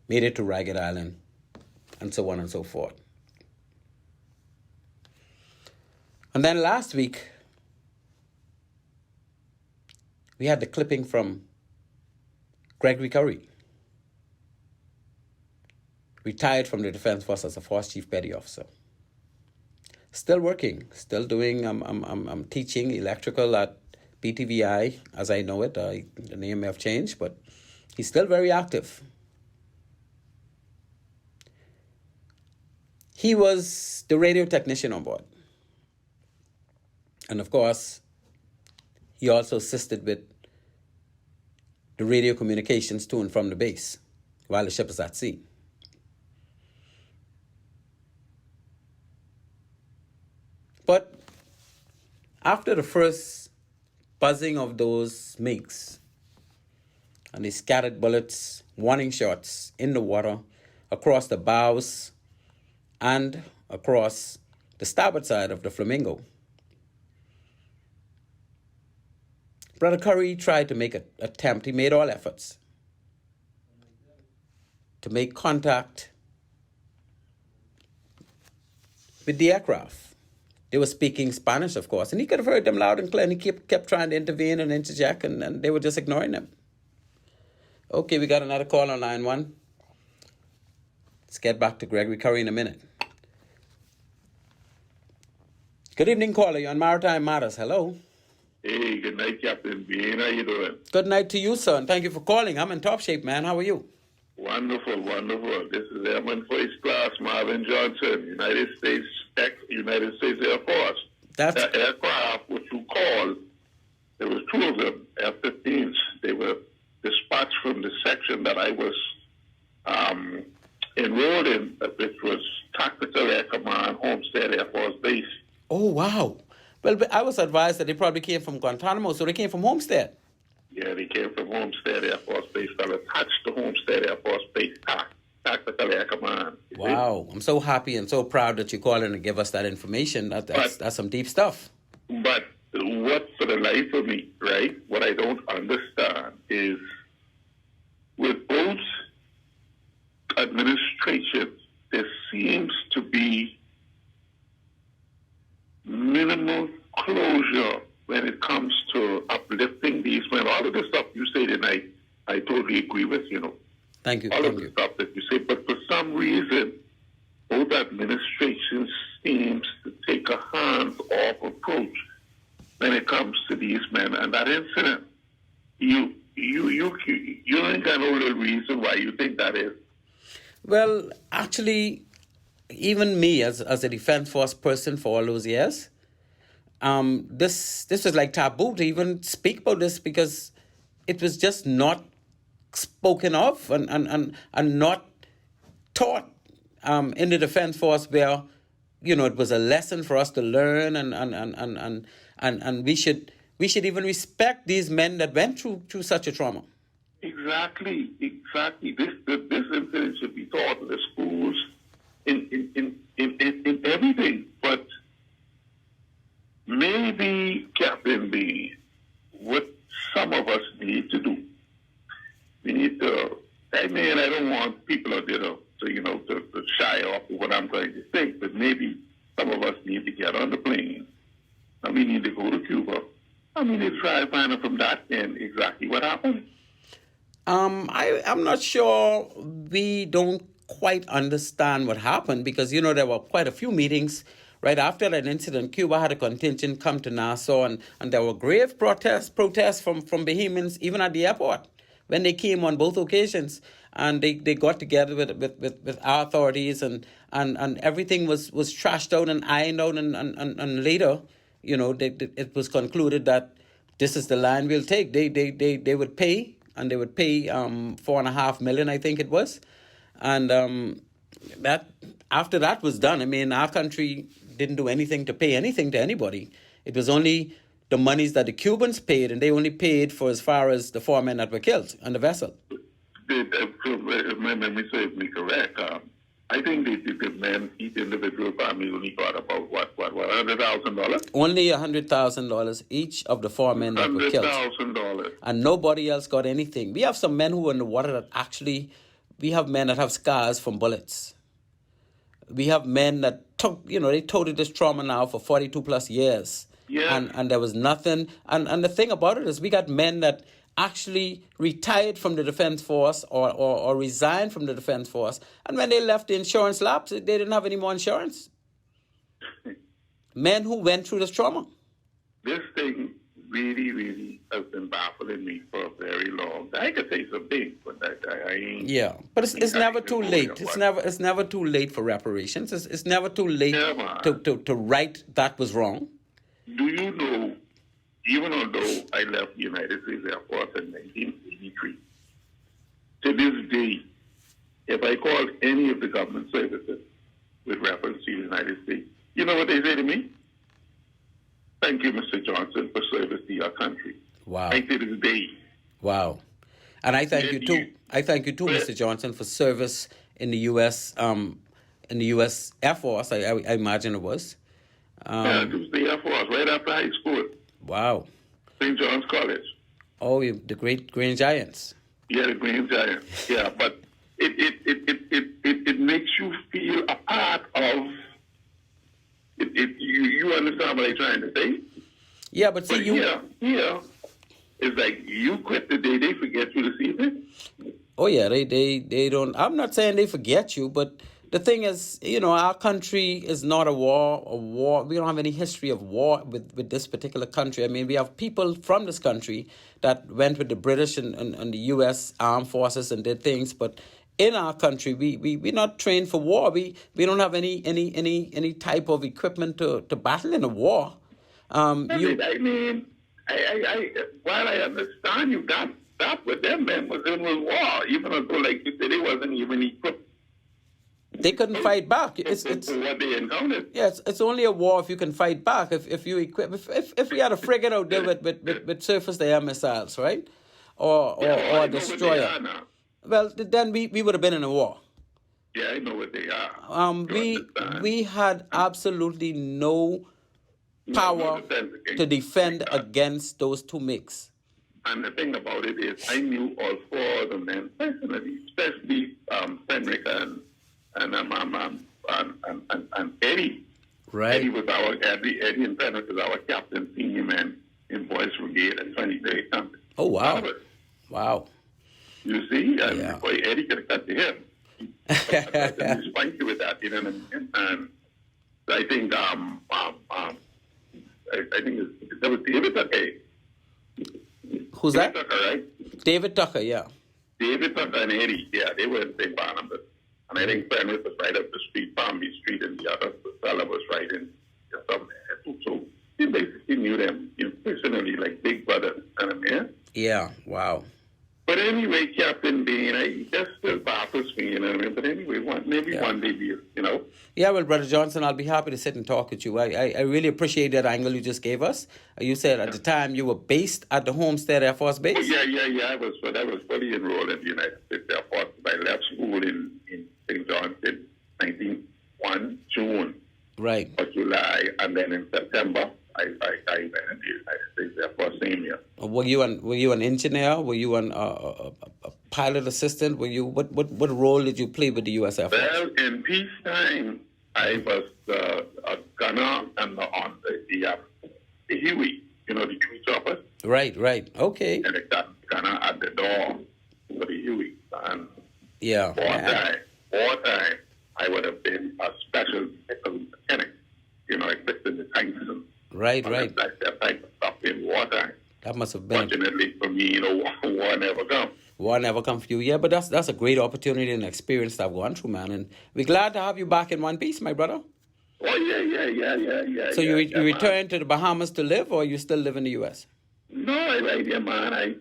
F: made it to Ragged Island, and so on and so forth. And then last week, we had the clipping from Gregory Curry, retired from the Defense Force as a Force Chief Petty Officer. Still working, still doing, I'm teaching electrical at BTVI, as I know it. The name may have changed, but he's still very active. He was the radio technician on board. And of course, he also assisted with the radio communications to and from the base while the ship is at sea. But after the first buzzing of those MiGs and the scattered bullets, warning shots in the water across the bows and across the starboard side of the Flamingo, Brother Curry tried to make an attempt. He made all efforts to make contact with the aircraft. They were speaking Spanish, of course, and he could have heard them loud and clear, and he kept trying to intervene and interject, and they were just ignoring him. Okay, we got another call on line 1. Let's get back to Gregory Curry in a minute. Good evening, caller. You're on Maritime Matters. Hello.
J: Hey, good night, Captain Bean. How you doing?
F: Good night to you, sir, and thank you for calling. I'm in top shape, man. How are you?
J: Wonderful, wonderful. This is Airman First Class Marvin Johnson, United States Air Force.
F: That's
J: that aircraft, which you called, there was 2 of them, F-15s. They were dispatched from the section that I was enrolled in, which was Tactical Air Command, Homestead Air Force Base.
F: Oh, wow. Well, I was advised that they probably came from Guantanamo, so they came from Homestead.
J: Yeah, they came from Homestead Air Force Base, that attached to Homestead Air Force Base, Tactical Air Command.
F: Wow. I'm so happy and so proud that you called in and give us that information. That's some deep stuff.
J: But what, for the life of me, right, what I don't understand is with both administrations, there seems to be minimal closure when it comes to uplifting these men. All of the stuff you say tonight, I totally agree with,
F: Thank you.
J: All of the stuff that you say. But for some reason, both administrations seems to take a hands-off approach when it comes to these men. And that incident, you ain't got no real reason why you think that is.
F: Well, actually, even me as a Defense Force person for all those years, this was like taboo to even speak about this because it was just not spoken of and not taught in the Defense Force where, it was a lesson for us to learn and we should even respect these men that went through such a trauma.
J: Exactly. This incident should be taught in the schools, in everything. But maybe, Captain B, what some of us need to do, we need to mean, I don't want people out there to shy off of what I'm trying to say, but maybe some of us need to get on the plane, and we need to go to Cuba. I mean, to try to find out from that end exactly what happened.
F: I'm not sure. We don't quite understand what happened because, there were quite a few meetings. Right after that incident, Cuba had a contingent come to Nassau, and there were grave protests from Bahamians, even at the airport, when they came on both occasions. And they got together with our authorities, and everything was trashed out and ironed out, and later, it was concluded that this is the line we'll take. They would pay, and they would pay $4.5 million, I think it was, and that after that was done, I mean, our country didn't do anything to pay anything to anybody. It was only the monies that the Cubans paid, and they only paid for as far as the 4 men that were killed on the vessel.
J: If my memory serves me correct, I think the men, each individual family only got about $100,000?
F: Only $100,000 each of the 4 men that were killed.
J: $100,000.
F: And nobody else got anything. We have some men who are in the water that actually, we have men that have scars from bullets. We have men that they toted this trauma now for 42 plus years.
J: Yeah.
F: And there was nothing. And the thing about it is we got men that actually retired from the defense force or resigned from the defense force. And when they left the insurance lapse, they didn't have any more insurance. Men who went through this trauma.
J: This thing really, really has been baffling me for a very long time. I could say some things, but I ain't.
F: Yeah, but it's never too late. It's never too late for reparations. It's never too late to right that was wrong.
J: Do you know, even although I left the United States Air Force in 1983, to this day, if I called any of the government services with reference to the United States, you know what they say to me? Thank you, Mr. Johnson, for service to your country.
F: Wow.
J: Right to this day.
F: Wow. And I thank you too. I thank you too, Mr. Johnson, for service in the U.S. Air Force. I imagine it was.
J: Yeah, it was the Air Force right after high school.
F: Wow.
J: St. John's College.
F: Oh, the great Green Giants.
J: Yeah, the Green Giants. Yeah, but it makes you feel a part of. You understand what I'm trying to say?
F: Yeah, but see,
J: it's like you quit the day they forget you this evening.
F: Oh yeah, they don't. I'm not saying they forget you, but the thing is, our country is not a war. We don't have any history of war with this particular country. I mean, we have people from this country that went with the British and the U.S. armed forces and did things, but in our country, we're not trained for war. We don't have any type of equipment to battle in a war.
J: I mean, while I understand you got that with them, man, was in was war. Even though, like you said, they wasn't even equipped.
F: They couldn't fight back. It's
J: what they encountered.
F: Yeah, it's only a war if you can fight back. If you equip, if we had a frigate out there with surface to air missiles, right, or a destroyer. Well, then we would have been in a war.
J: Yeah, I know what they are.
F: We had absolutely no power to defend against those two MiGs.
J: And the thing about it is, I knew all 4 of them men personally, especially Fenric and Eddie.
F: Right.
J: Eddie and Fenric was our captain, senior man in Boys Brigade at 23rd Company.
F: Oh wow! Wow.
J: You see, boy, Eddie could have cut to him. I respect you with that, you know what I mean? And I think, I think that was David Tucker.
F: Who's
J: David
F: that?
J: Tucker, right?
F: David Tucker, yeah.
J: David Tucker and Eddie, yeah, they were in the same Bahamas. And I think Fenwick was right up the street, Palm Beach Street, and the other fella was right in somewhere. So he basically knew them, personally, like big brothers, kind of man.
F: Yeah, wow.
J: But anyway, Captain Bean, that still baffles me, you know what I mean? But anyway, maybe one day,
F: Yeah, well, Brother Johnson, I'll be happy to sit and talk with you. I really appreciate that angle you just gave us. You said at the time you were based at the Homestead Air Force Base?
J: Yeah. I was fully enrolled at the United States Air Force. I left school in St. John's in 1901, June.
F: Right.
J: Or July, and then in September, I went in the United States Air Force same year.
F: Were you an engineer? Were you an pilot assistant? Were you what role did you play with the U.S. Air Force?
J: Well, in peacetime, I was a gunner and on the Huey, the two choppers.
F: Right. Okay.
J: And that gunner at the door for the Huey. And
F: yeah.
J: wartime, I would have been a special mechanic, fixing the tanks.
F: Right.
J: That type of stuff in wartime.
F: That must have been.
J: Fortunately for me, war never come.
F: War never come for you. Yeah, but that's a great opportunity and experience that I've gone through, man. And we're glad to have you back in one piece, my brother.
J: Oh, yeah.
F: So you returned to the Bahamas to live, or you still live in the U.S.?
J: No, man. I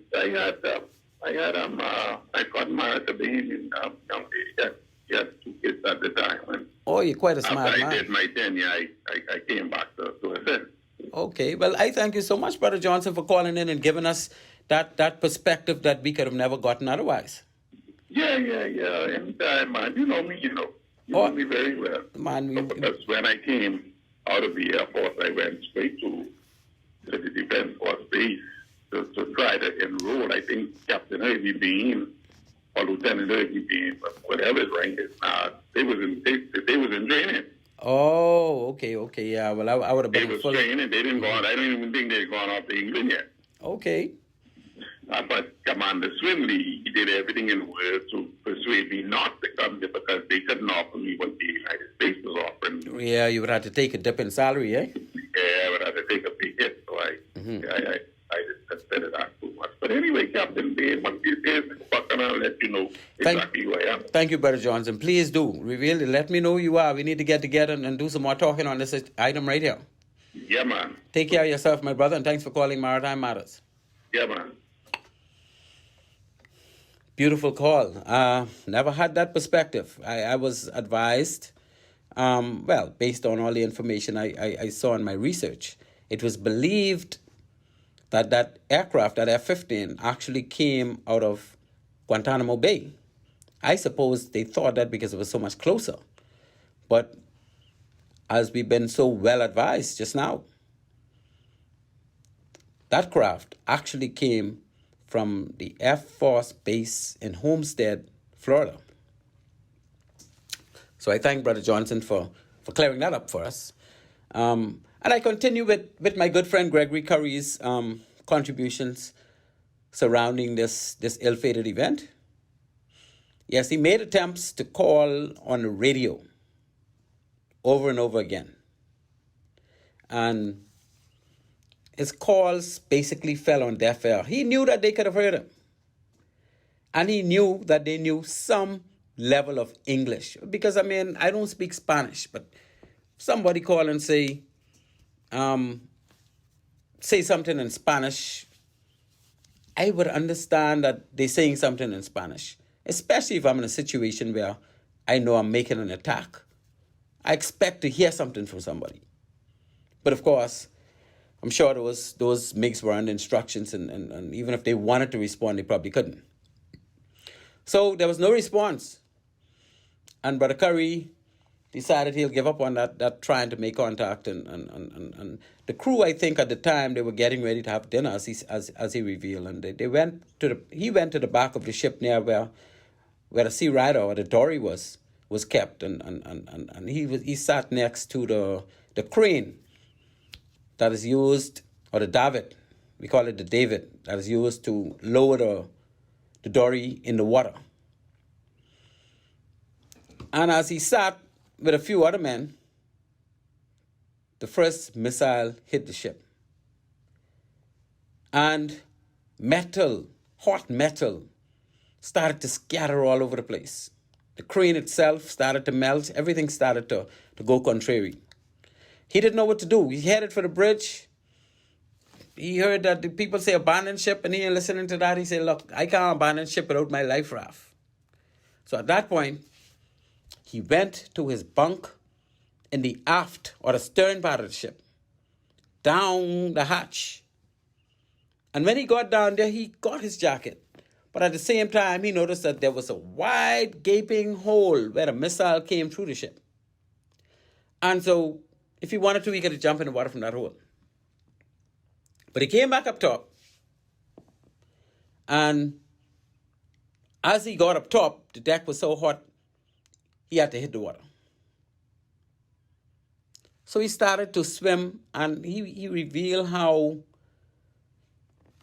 J: got married to Bahamian young lady. He had 2 kids at the time. And
F: oh, you're quite a smart man.
J: After I did my 10 year, I came back to it.
F: Okay. Well, I thank you so much, Brother Johnson, for calling in and giving us that perspective that we could have never gotten otherwise.
J: Yeah. Anytime, man. You know me, you know me very well.
F: Man,
J: because when I came out of the Air Force, I went straight to the Defense Force Base to try to enroll. I think Captain Herbie Bean or Lieutenant Herbie Bean, whatever his rank is now, they was in training.
F: Oh, okay, yeah. Well, I would have been.
J: They was training. They didn't go on. I don't even think they'd gone off to England yet.
F: Okay.
J: But Commander Swinley, he did everything in the world to persuade me not to come here because they couldn't offer me what the United States was offering.
F: Yeah, you would have to take a dip in salary, eh?
J: Yeah, I would have to take a big hit. So I just considered that too much. But anyway, Captain Bain, one of these days, I'll let you know exactly who I am.
F: Thank you, Brother Johnson. Please do. Let me know who you are. We need to get together and do some more talking on this item right here.
J: Yeah, man.
F: Take care of yourself, my brother, and thanks for calling Maritime Matters.
J: Yeah, man.
F: Beautiful call. Never had that perspective. I was advised, based on all the information I saw in my research, it was believed that aircraft, that F-15, actually came out of Guantanamo Bay. I suppose they thought that because it was so much closer. But as we've been so well advised just now, that craft actually came from the Air Force Base in Homestead, Florida. So I thank Brother Johnson for clearing that up for us. And I continue with my good friend Gregory Curry's contributions surrounding this ill-fated event. Yes, he made attempts to call on the radio over and over again. And his calls basically fell on deaf ear. He knew that they could have heard him. And he knew that they knew some level of English. Because, I don't speak Spanish, but somebody call and say something in Spanish, I would understand that they're saying something in Spanish. Especially if I'm in a situation where I know I'm making an attack. I expect to hear something from somebody. But of course, I'm sure those MiGs were under instructions, and even if they wanted to respond, they probably couldn't. So there was no response. And Brother Curry decided he'll give up on that trying to make contact. And the crew, I think at the time, they were getting ready to have dinner, as he revealed. And he went to the back of the ship near where the sea rider or the dory was kept. And he sat next to the crane that is used, or the davit, we call it the davit, that is used to lower the dory in the water. And as he sat with a few other men, the first missile hit the ship. And hot metal, started to scatter all over the place. The crane itself started to melt. Everything started to go contrary. He didn't know what to do. He headed for the bridge. He heard that the people say abandon ship, and he ain't listening to that. He said, look, I can't abandon ship without my life raft. So at that point, he went to his bunk in the aft, or the stern part of the ship, down the hatch. And when he got down there, he got his jacket. But at the same time, he noticed that there was a wide, gaping hole where the missile came through the ship. And so, if he wanted to, he could have jumped in the water from that hole. But he came back up top. And As he got up top, the deck was so hot, he had to hit the water. So he started to swim, and he revealed how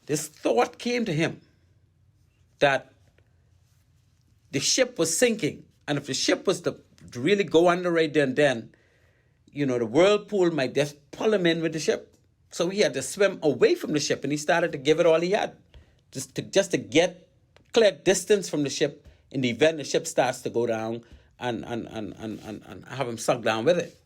F: this thought came to him that the ship was sinking. And if the ship was to really go under right then, the whirlpool might just pull him in with the ship. So he had to swim away from the ship, and he started to give it all he had, just to get clear distance from the ship in the event the ship starts to go down and have him sucked down with it.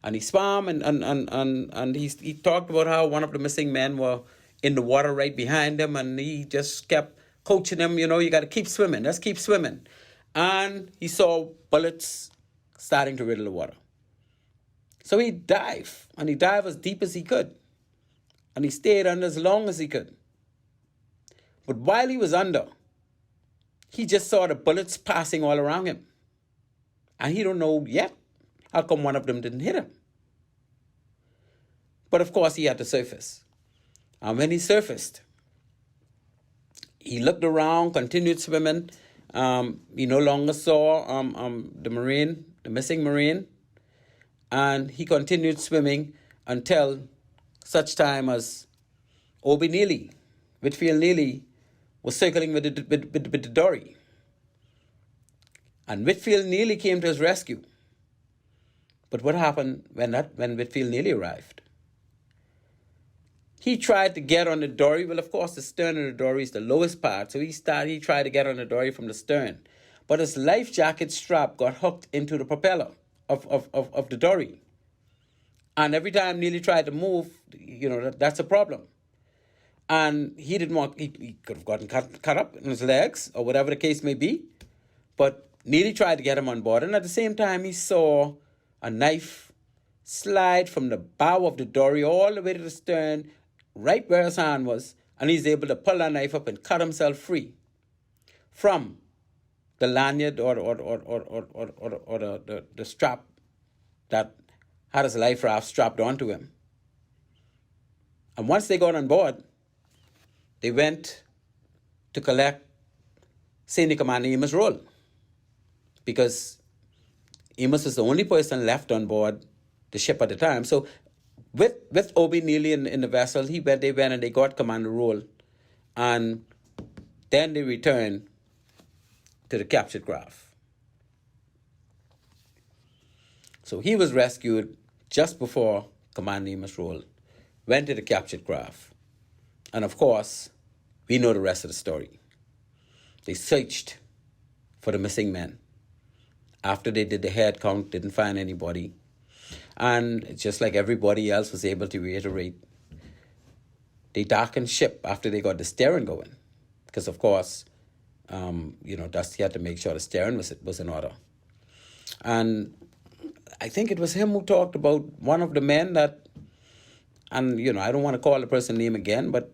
F: And he swam, and he talked about how one of the missing men were in the water right behind him, and he just kept coaching him, you got to keep swimming, let's keep swimming. And he saw bullets starting to riddle the water. So he dived, and he dived as deep as he could. And he stayed under as long as he could. But while he was under, he just saw the bullets passing all around him. And he don't know yet how come one of them didn't hit him. But of course, he had to surface. And when he surfaced, he looked around, continued swimming. He no longer saw the missing Marine. And he continued swimming until such time as Whitfield Neely, was circling with the dory. And Whitfield Neely came to his rescue. But what happened when Whitfield Neely arrived? He tried to get on the dory. Well, of course, the stern of the dory is the lowest part. So he tried to get on the dory from the stern. But his life jacket strap got hooked into the propeller of the dory. And every time Neely tried to move, that's a problem. And he didn't want, he could have gotten cut up in his legs or whatever the case may be. But Neely tried to get him on board. And at the same time, he saw a knife slide from the bow of the dory all the way to the stern, right where his hand was. And he's able to pull that knife up and cut himself free from the lanyard or the strap that had his life raft strapped onto him. And once they got on board, they went to collect Senior Commander Amos Roll, because Amos was the only person left on board the ship at the time. So with Obi Neely in the vessel, they went and they got Commander Roll, and then they returned to the captured craft. So he was rescued just before Commander Amos Roll went to the captured craft. And of course, we know the rest of the story. They searched for the missing men. After they did the head count, didn't find anybody. And just like everybody else was able to reiterate, they darkened ship after they got the steering going. Because of course, Dusty had to make sure the steering was in order. And I think it was him who talked about one of the men that, and I don't want to call the person's name again, but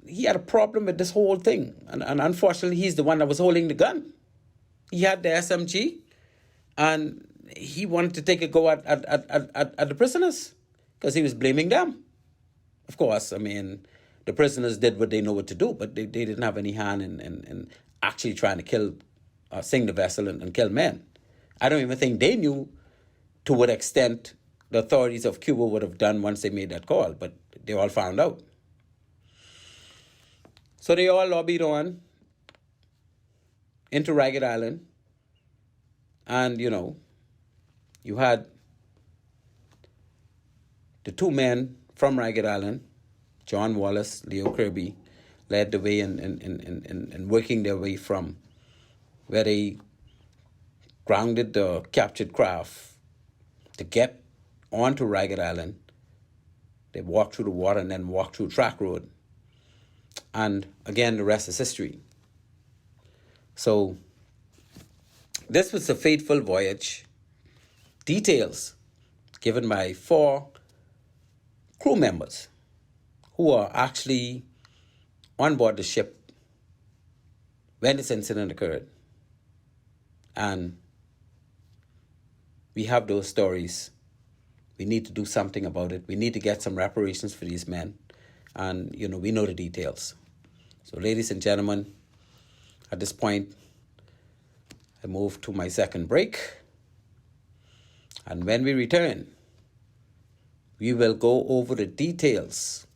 F: he had a problem with this whole thing. And unfortunately, he's the one that was holding the gun. He had the SMG, and he wanted to take a go at the prisoners because he was blaming them. Of course, the prisoners did what they know what to do, but they didn't have any hand in actually trying to sink the vessel and kill men. I don't even think they knew to what extent the authorities of Cuba would have done once they made that call, but they all found out. So they all lobbied on into Ragged Island. And, you had the two men from Ragged Island, John Wallace, Leo Kirby, led the way in working their way from where they grounded the captured craft to get onto Ragged Island. They walked through the water and then walked through track road. And again, the rest is history. So this was a fateful voyage. Details given by 4 crew members who are actually on board the ship when this incident occurred. And we have those stories. We need to do something about it. We need to get some reparations for these men. And, we know the details. So, ladies and gentlemen, At this point, I move to my second break. And when we return, we will go over the details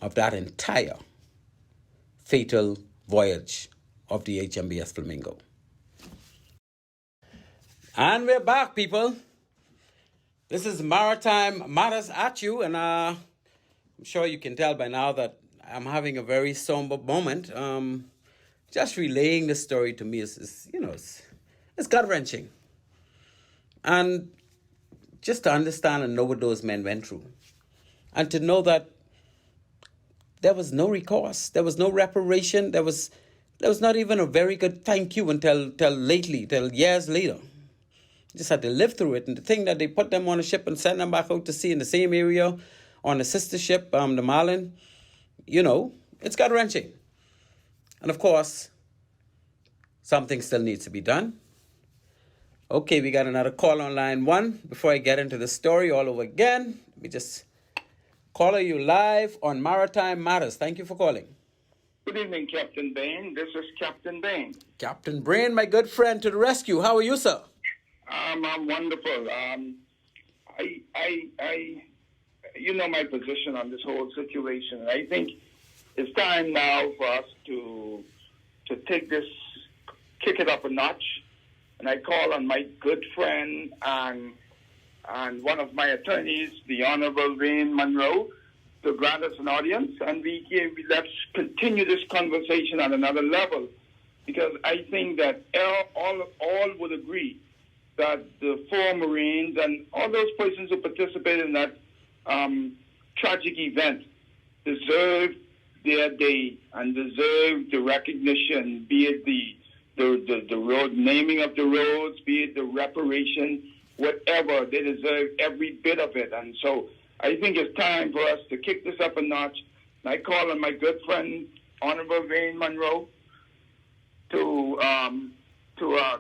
F: of that entire fatal voyage of the HMBS Flamingo. And we're back, people. This is Maritime Matters at you, and I'm sure you can tell by now that I'm having a very somber moment. Just relaying the story to me is it's gut-wrenching. And just to understand and know what those men went through, and to know that there was no recourse, there was no reparation, there was not even a very good thank you until years later. Just had to live through it. And to think that they put them on a ship and sent them back out to sea in the same area on a sister ship, the Marlin, it's gut-wrenching. And of course, something still needs to be done. Okay, we got another call on line 1. Before I get into the story all over again, let me just call you live on Maritime Matters. Thank you for calling.
K: Good evening, Captain Bain. This is Captain Bain.
F: Captain Brain, my good friend, to the rescue. How are you, sir?
K: I'm wonderful. You know my position on this whole situation. I think it's time now for us to take this, kick it up a notch. And I call on my good friend and one of my attorneys, the Honorable Wayne Monroe, to grant us an audience, and let's continue this conversation at another level, because I think that all would agree that the 4 Marines and all those persons who participated in that tragic event deserve their day and deserve the recognition, be it the road naming of the roads, be it the reparation, whatever. They deserve every bit of it. And so I think it's time for us to kick this up a notch. And I call on my good friend, Honorable Wayne Monroe, to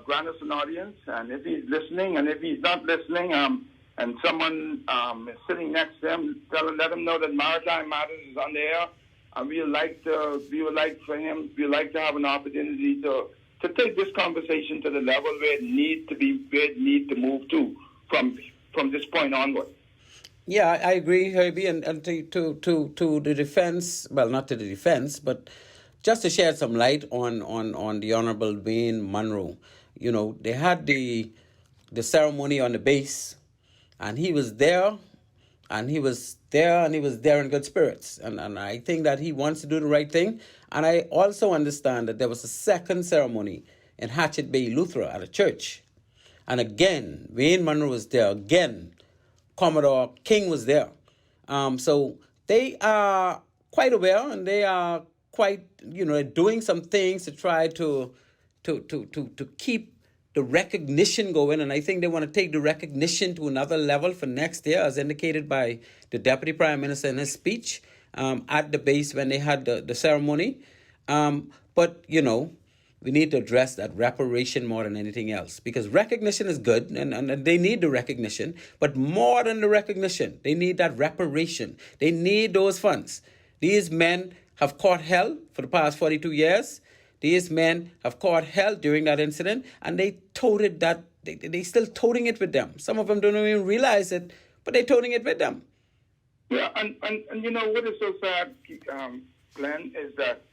K: grant us an audience. And if he's listening, and if he's not listening, and someone is sitting next to him, let him know that Maritime Matters is on the air. And we would like to have an opportunity to take this conversation to the level where it needs to move to from this point onward.
F: Yeah, I agree, Herbie, and to the defense, well, not to the defense, but just to shed some light on the Honorable Wayne Monroe. They had the ceremony on the base, and he was there, and he was there in good spirits. And I think that he wants to do the right thing. And I also understand that there was a second ceremony in Hatchet Bay, Lutheran, at a church. And again, Wayne Monroe was there. Again, Commodore King was there. So they are quite aware, and they are quite, doing some things to try to keep the recognition going. And I think they want to take the recognition to another level for next year, as indicated by the Deputy Prime Minister in his speech at the base when they had the ceremony. But, we need to address that reparation more than anything else, because recognition is good, and they need the recognition, but more than the recognition, they need that reparation. They need those funds. These men have caught hell for the past 42 years. These men have caught hell during that incident, and they toted that. They still toting it with them. Some of them don't even realize it, but they're toting it with them.
K: Yeah, and what is so sad, Glenn, is that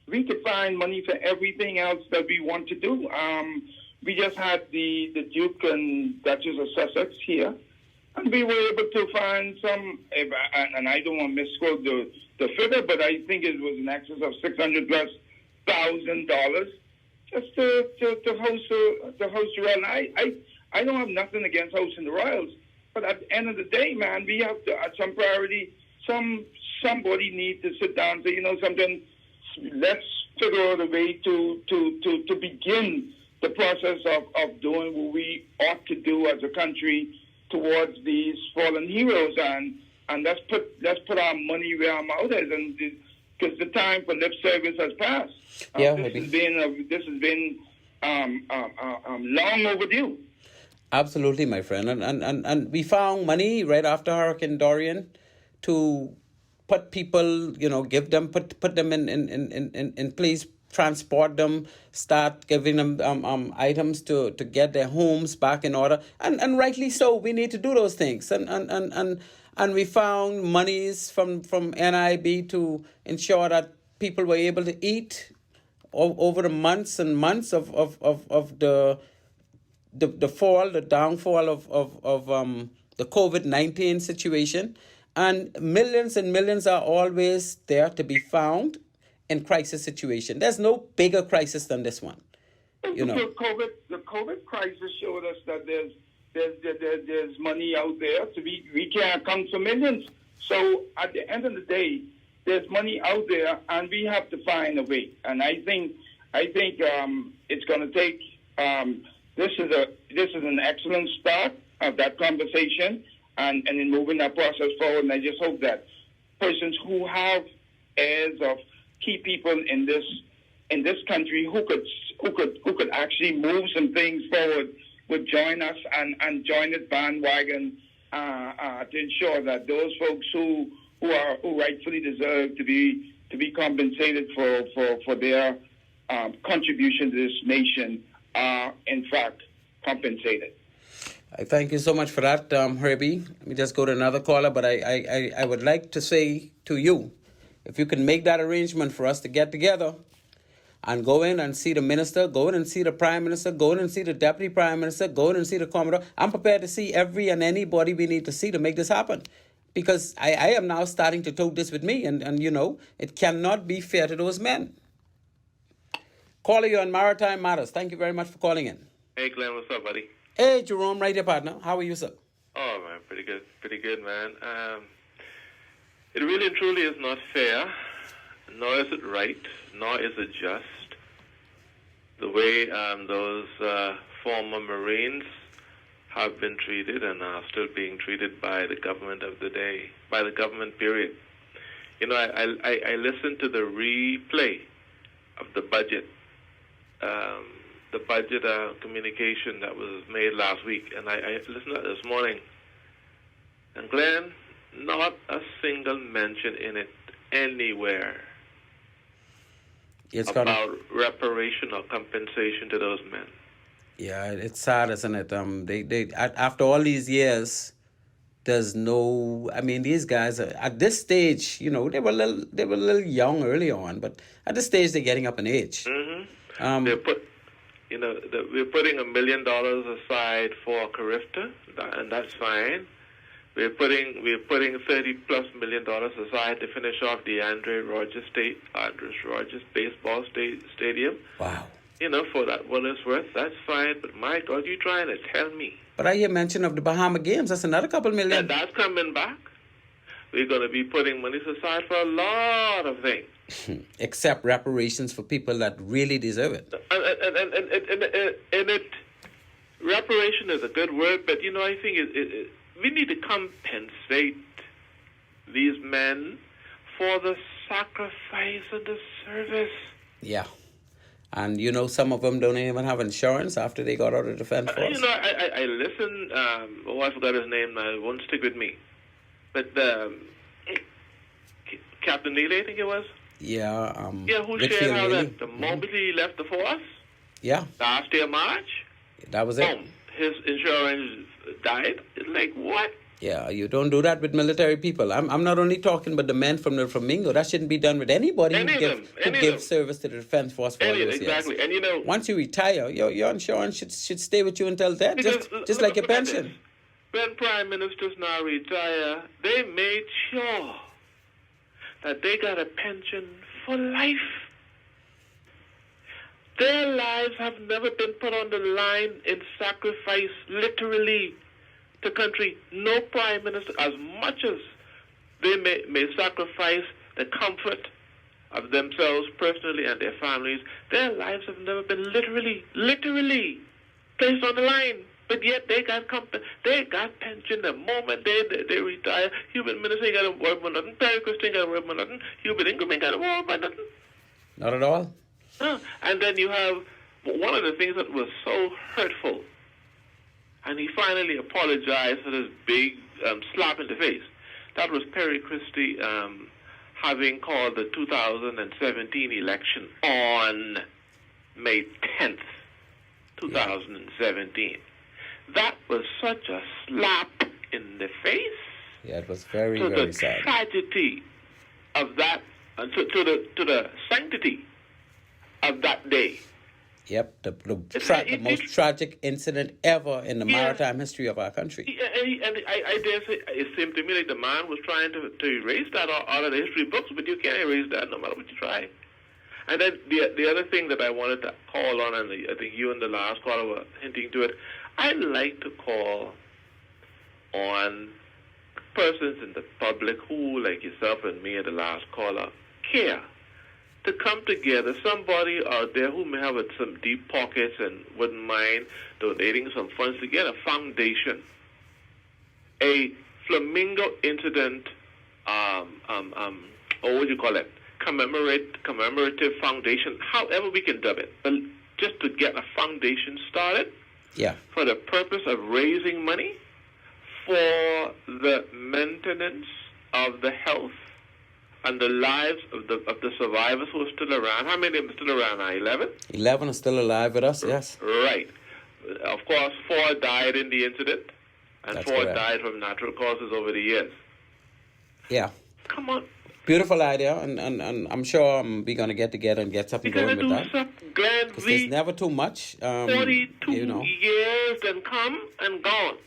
K: we could find money for everything else that we want to do. We just had the Duke and Duchess of Sussex here, and we were able to find some, and I don't want to misquote the figure, but I think it was in excess of $600,000 just to host the Royal. I don't have nothing against hosting the Royals, but at the end of the day, man, we have to, at some priority, somebody needs to sit down and say, something. Let's figure out a way to begin the process of doing what we ought to do as a country towards these fallen heroes, and let's put our money where our mouth is, and because the time for lip service has passed. This has been long overdue.
F: Absolutely, my friend, and we found money right after Hurricane Dorian to put people, put them in place transport them, start giving them items to get their homes back in order. And rightly so, we need to do those things. And we found monies from NIB to ensure that people were able to eat over the months and months of the downfall of the COVID-19 situation. And millions are always there to be found in crisis situation. There's no bigger crisis than this one. You know,
K: the COVID crisis showed us that there's money out there, so we can't account for millions. So at the end of the day, there's money out there, and we have to find a way. And I think it's going to take. This is an excellent start of that conversation, and in moving that process forward. And I just hope that persons who have heirs of key people in this country who could actually move some things forward would join us and join the bandwagon to ensure that those folks who rightfully deserve to be compensated for their contribution to this nation are in fact compensated.
F: I thank you so much for that, Herbie. Let me just go to another caller, but I would like to say to you, if you can make that arrangement for us to get together and go in and see the minister, go in and see the prime minister, go in and see the deputy prime minister, go in and see the commodore. I'm prepared to see every and anybody we need to see to make this happen. Because I am now starting to tote this with me, and you know, it cannot be fair to those men. Caller, you on Maritime Matters. Thank you very much for calling in.
L: Hey, Glenn, what's up, buddy?
F: Hey, Jerome, right here, partner. How are you, sir?
L: Oh, man, pretty good, man. It really and truly is not fair, nor is it right, nor is it just the way those former Marines have been treated and are still being treated by the government of the day, by the government period. You know, I listened to the replay of the budget communication that was made last week, and I listened to it this morning. And Glenn, not a single mention in it anywhere about reparation or compensation to those men.
F: Yeah, it's sad, isn't it? They after all these years, there's no. I mean, these guys are at this stage. You know, they were a little young early on, but at this stage, they're getting up in age.
L: Mm-hmm. We're putting $1 million aside for Carifta, and that's fine. We're putting $30+ million aside to finish off the Andres Rogers baseball stadium.
F: Wow.
L: You know, for that what it's worth, that's fine. But my God, you trying to tell me?
F: But I hear mention of the Bahama Games. That's another couple million.
L: And that's coming back. We're going to be putting money aside for a lot of things.
F: Except reparations for people that really deserve it.
L: And reparation is a good word, but you know, I think we need to compensate these men for the sacrifice and the service.
F: Yeah. And, you know, some of them don't even have insurance after they got out of the defense force.
L: You know, I listened, I forgot his name now, it won't stick with me. But Captain Neely, I think it was?
F: Yeah,
L: who shared how that the moment he left the force?
F: Yeah.
L: Last year, March?
F: That was it.
L: His insurance died. It's like, what?
F: Yeah, you don't do that with military people. I'm not only talking about the men from the Flamingo. That shouldn't be done with anybody who gives service to the defense force for all those years.
L: Exactly. And you know,
F: once you retire, your insurance should stay with you until death, just like your pension.
L: When prime ministers now retire, they made sure that they got a pension for life. Their lives have never been put on the line in sacrifice, literally, to country. No prime minister, as much as they may sacrifice the comfort of themselves personally and their families, their lives have never been literally placed on the line. But yet they got pension the moment they retire. Hubert Minister ain't got to worry about nothing. Perry Christie ain't got to worry about nothing. Hubert Ingram ain't got to worry about nothing.
F: Not at all.
L: And then you have one of the things that was so hurtful, and he finally apologized for this big slap in the face. That was Perry Christie having called the 2017 election on May 10th, 2017. That was such a slap in the face.
F: Yeah, it was very,
L: to
F: very
L: the
F: sad.
L: tragedy of that, to the sanctity of that day.
F: Yep, the most tragic incident ever in the maritime history of our country.
L: And I dare say, it seemed to me like the man was trying to erase that out of the history books, but you can't erase that no matter what you try. And then the other thing that I wanted to call on, and I think you and the last caller were hinting to it, I'd like to call on persons in the public who, like yourself and me and the last caller, care to come together. Somebody out there who may have some deep pockets and wouldn't mind donating some funds to get a foundation, a Flamingo incident, what do you call it? Commemorative foundation, however we can dub it, but just to get a foundation started.
F: Yeah.
L: For the purpose of raising money for the maintenance of the health and the lives of the survivors who are still around. How many of them are still around now? 11?
F: 11 are still alive with us, yes.
L: Right. Of course, 4 died in the incident, and
F: That's
L: 4
F: correct.
L: died from natural causes over the years.
F: Yeah.
L: Come on.
F: Beautiful idea, and I'm sure we're going to get together and get something going with that.
L: Glenn,
F: Because there's never too much.
L: 42 years and come and gone.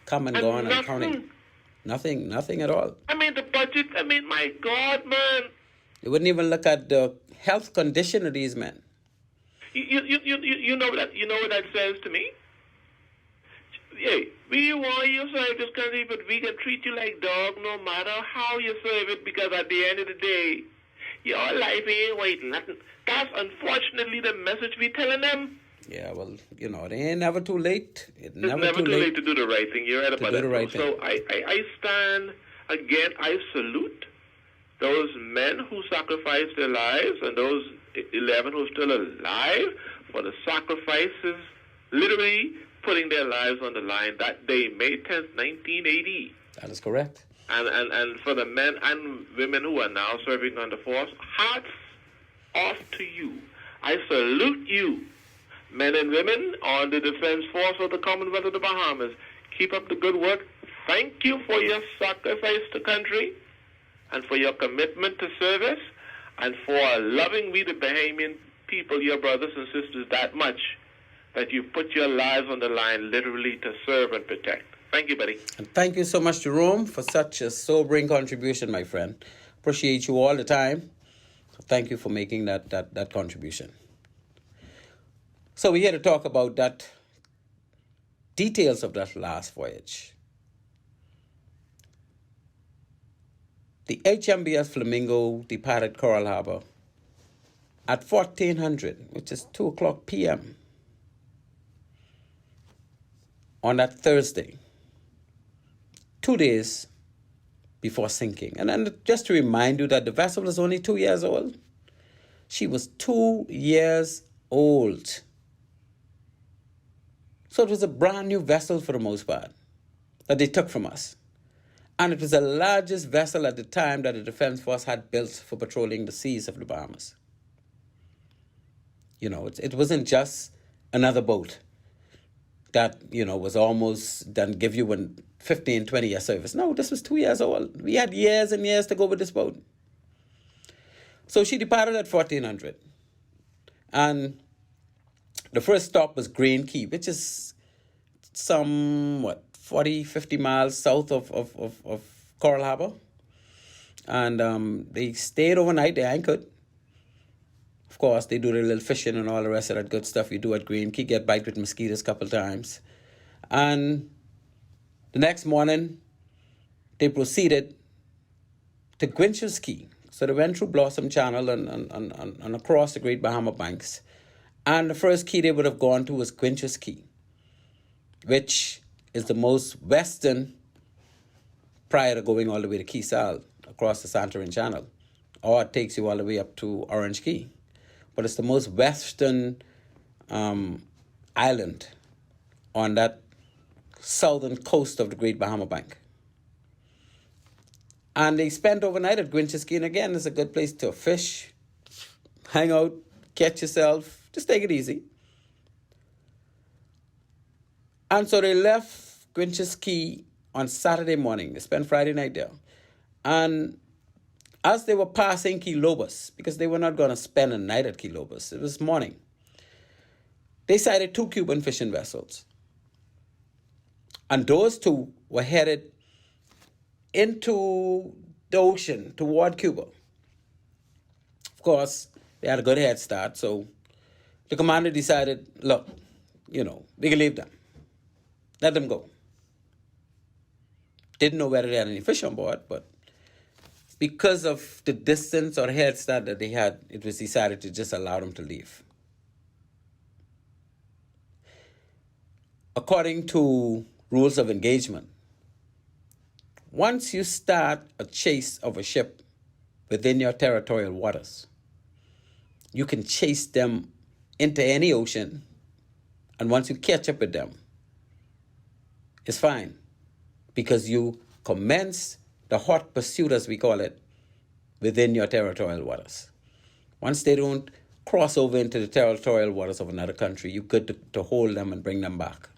F: Come and gone and counting. Nothing at all.
L: I mean, the budget, my God, man.
F: They wouldn't even look at the health condition of these men.
L: You know what that says to me? Hey, we want you to serve this country, but we can treat you like dog no matter how you serve it, because at the end of the day, your life ain't worth nothing. That's unfortunately the message we telling them.
F: Yeah, well, it ain't never too late.
L: It's never too late to do the right thing. You're right about that.
F: Right
L: so I stand, again, I salute those men who sacrificed their lives and those 11 who are still alive for the sacrifices, literally putting their lives on the line that day, May 10th, 1980.
F: That is correct.
L: And for the men and women who are now serving on the force, hats off to you. I salute you, men and women on the Defense Force of the Commonwealth of the Bahamas. Keep up the good work. Thank you for your sacrifice to country and for your commitment to service and for loving we the Bahamian people, your brothers and sisters, that much that you put your lives on the line literally to serve and protect. Thank you, buddy.
F: And thank you so much, Jerome, for such a sobering contribution, my friend. Appreciate you all the time. So thank you for making that contribution. So we're here to talk about that details of that last voyage. The HMBS Flamingo departed Coral Harbor at 1400, which is 2 o'clock p.m. on that Thursday, 2 days before sinking. And just to remind you that the vessel was only 2 years old. She was 2 years old. So it was a brand new vessel for the most part that they took from us. And it was the largest vessel at the time that the Defense Force had built for patrolling the seas of the Bahamas. It wasn't just another boat that, was almost done, give you a 15, 20-year service. No, this was 2 years old. We had years and years to go with this boat. So she departed at 1400. And the first stop was Green Key, which is some, 40, 50 miles south of Coral Harbor. And they stayed overnight. They anchored. Of course, they do their little fishing and all the rest of that good stuff you do at Green Key. Get bite with mosquitoes a couple times. And the next morning, they proceeded to Gwinch's Key. So they went through Blossom Channel and across the Great Bahama Banks. And the first key they would have gone to was Gwinch's Key, which is the most western prior to going all the way to Key Sal across the Santorin Channel. Or it takes you all the way up to Orange Key. But it's the most western island on that southern coast of the Great Bahama Bank. And they spent overnight at Gwinchesky, and again, it's a good place to fish, hang out, catch yourself, just take it easy. And so they left Gwinchesky on Saturday morning. They spent Friday night there. And as they were passing Key Lobos, because they were not going to spend a night at Key Lobos, it was morning, they sighted 2 Cuban fishing vessels. And those 2 were headed into the ocean toward Cuba. Of course, they had a good head start, so the commander decided, look, we can leave them. Let them go. Didn't know whether they had any fish on board, but because of the distance or head start that they had, it was decided to just allow them to leave. According to rules of engagement, once you start a chase of a ship within your territorial waters, you can chase them into any ocean, and once you catch up with them, it's fine, because you commence the hot pursuit, as we call it, within your territorial waters. Once they don't cross over into the territorial waters of another country, you're good to hold them and bring them back.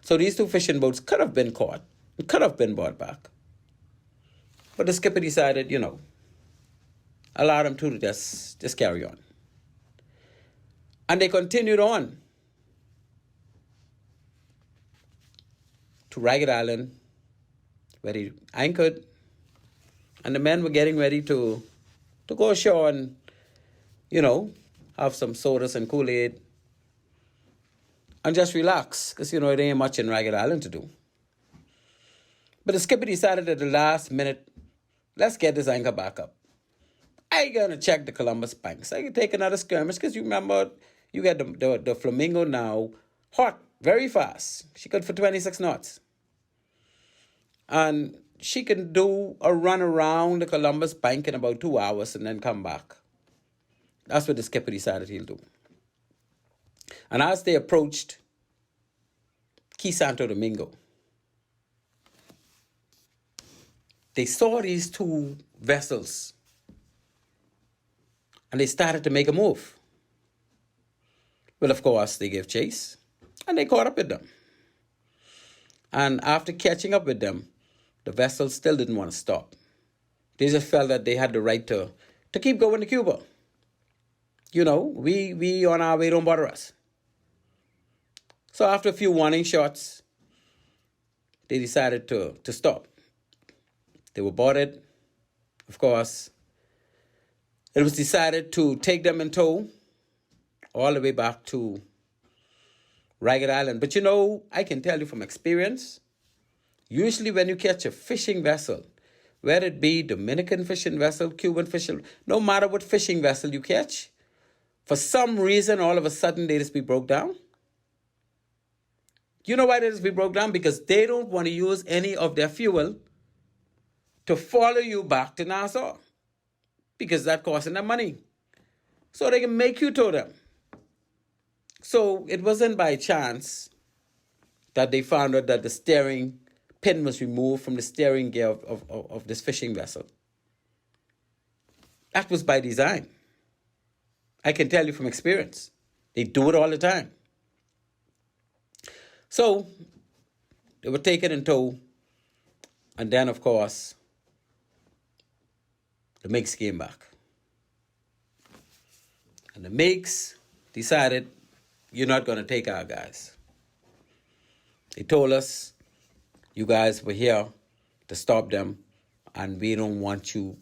F: So these 2 fishing boats could have been caught, could have been brought back. But the skipper decided, allow them to just carry on. And they continued on to Ragged Island, where they anchored, and the men were getting ready to go ashore and, have some sodas and Kool-Aid and just relax, because, there ain't much in Ragged Island to do. But the skipper decided at the last minute, let's get this anchor back up. I ain't going to check the Columbus banks. I can take another skirmish, because you remember, you get the Flamingo now hot, very fast. She good for 26 knots. And she can do a run around the Columbus bank in about 2 hours and then come back. That's what the skipper decided he'll do. And as they approached Key Santo Domingo, they saw these 2 vessels, and they started to make a move. Well, of course, they gave chase, and they caught up with them. And after catching up with them, the vessel still didn't want to stop. They just felt that they had the right to keep going to Cuba. We on our way, don't bother us. So after a few warning shots, they decided to stop. They were boarded. Of course, it was decided to take them in tow all the way back to Ragged Island. But I can tell you from experience, usually when you catch a fishing vessel, whether it be Dominican fishing vessel, Cuban fishing, no matter what fishing vessel you catch, for some reason, all of a sudden, they just be broke down. You know why they just be broke down? Because they don't want to use any of their fuel to follow you back to Nassau, because that costing them money. So they can make you tow them. So it wasn't by chance that they found out that the steering pin was removed from the steering gear of this fishing vessel. That was by design. I can tell you from experience. They do it all the time. So they were taken in tow, and then, of course, the MiGs came back. And the MiGs decided, you're not going to take our guys. They told us, you guys were here to stop them, and we don't want you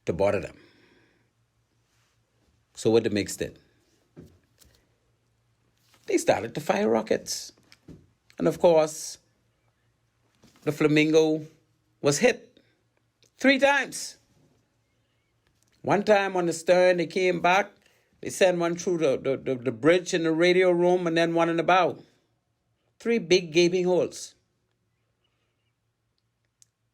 F: to bother them. So what the MiGs did? They started to fire rockets. And of course, the Flamingo was hit 3 times. One time on the stern, they came back. They sent one through the bridge in the radio room, and then one in the bow. 3 big gaping holes.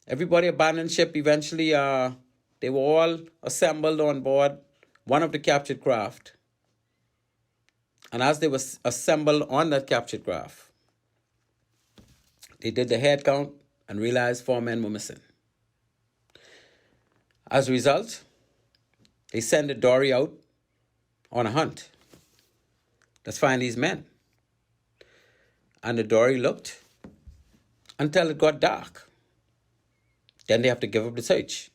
F: Everybody abandoned ship. Eventually, they were all assembled on board one of the captured craft. And as they were assembled on that captured craft, they did the head count and realized 4 men were missing. As a result, they send a dory out on a hunt. Let's find these men. And the dory looked until it got dark. Then they have to give up the search.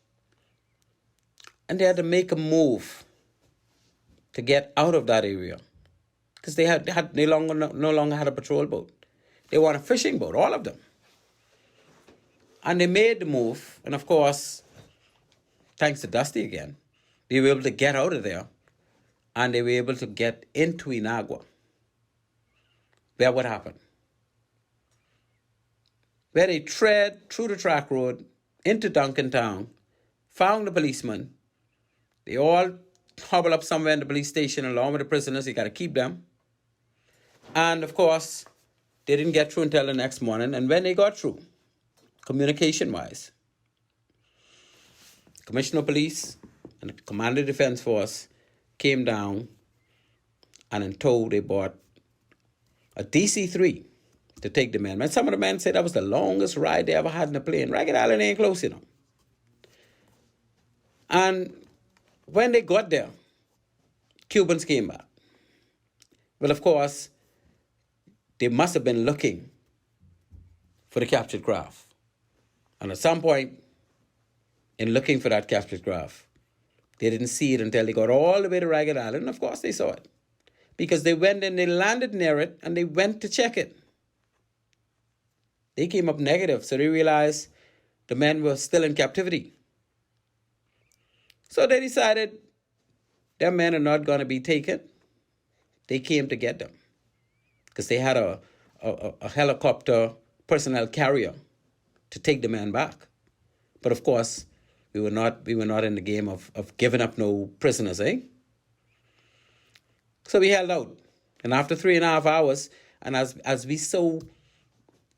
F: And they had to make a move to get out of that area. Because they no longer had a patrol boat. They were on a fishing boat, all of them. And they made the move. And of course, thanks to Dusty again, they were able to get out of there. And they were able to get into Inagua. Where what happened? Where they tread through the track road into Duncantown, found the policeman. They all hobble up somewhere in the police station along with the prisoners. You got to keep them. And of course, they didn't get through until the next morning. And when they got through, communication-wise, Commissioner of Police and the Commander of Defense Force came down and in tow they bought a DC-3 to take the men. And some of the men said that was the longest ride they ever had in a plane. Ragged Island ain't close, you know. And when they got there, Cubans came back. Well, of course, they must have been looking for the captured craft. And at some point, in looking for that captured craft, they didn't see it until they got all the way to Ragged Island. And of course, they saw it. Because they went and they landed near it and they went to check it. They came up negative, so they realized the men were still in captivity. So they decided their men are not going to be taken. They came to get them because they had a helicopter personnel carrier to take the men back. But of course, we were not in the game of giving up no prisoners, eh? So we held out. And after 3.5 hours, and as we so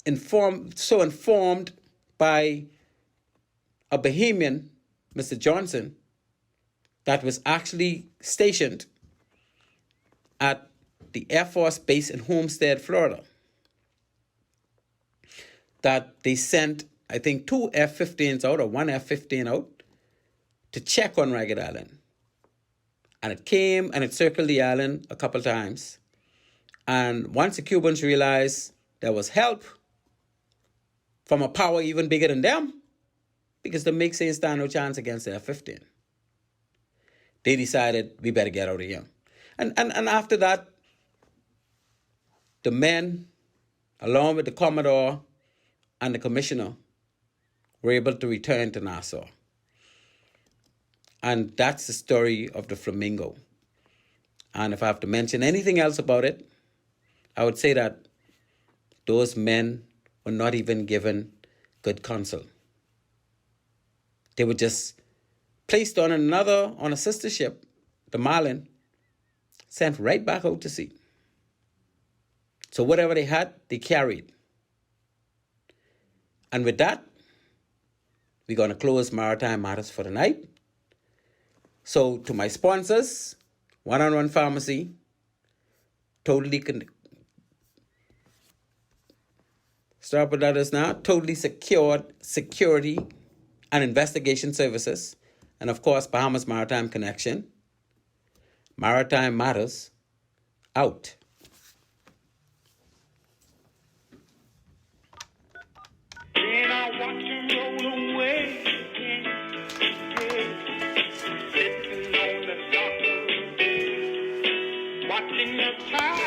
F: informed by a Bahamian, Mr. Johnson, that was actually stationed at the Air Force Base in Homestead, Florida, that they sent, I think, 2 F-15s out or 1 F-15 out to check on Ragged Island. And it came and it circled the island a couple times. And once the Cubans realized there was help from a power even bigger than them, because the MiGs ain't stand no chance against the F-15, they decided we better get out of here. And after that, the men, along with the Commodore and the Commissioner, were able to return to Nassau. And that's the story of the Flamingo. And if I have to mention anything else about it, I would say that those men were not even given good counsel. They were just placed on a sister ship, the Marlin, sent right back out to sea. So whatever they had, they carried. And with that, we're going to close Maritime Matters for the night. So to my sponsors, One-on-One Pharmacy, totally start with others now, totally secured security and investigation services, and of course, Bahamas Maritime Connection. Maritime Matters, out.
H: Then I watch him roll away, sitting on the dock of the bay, watching the tide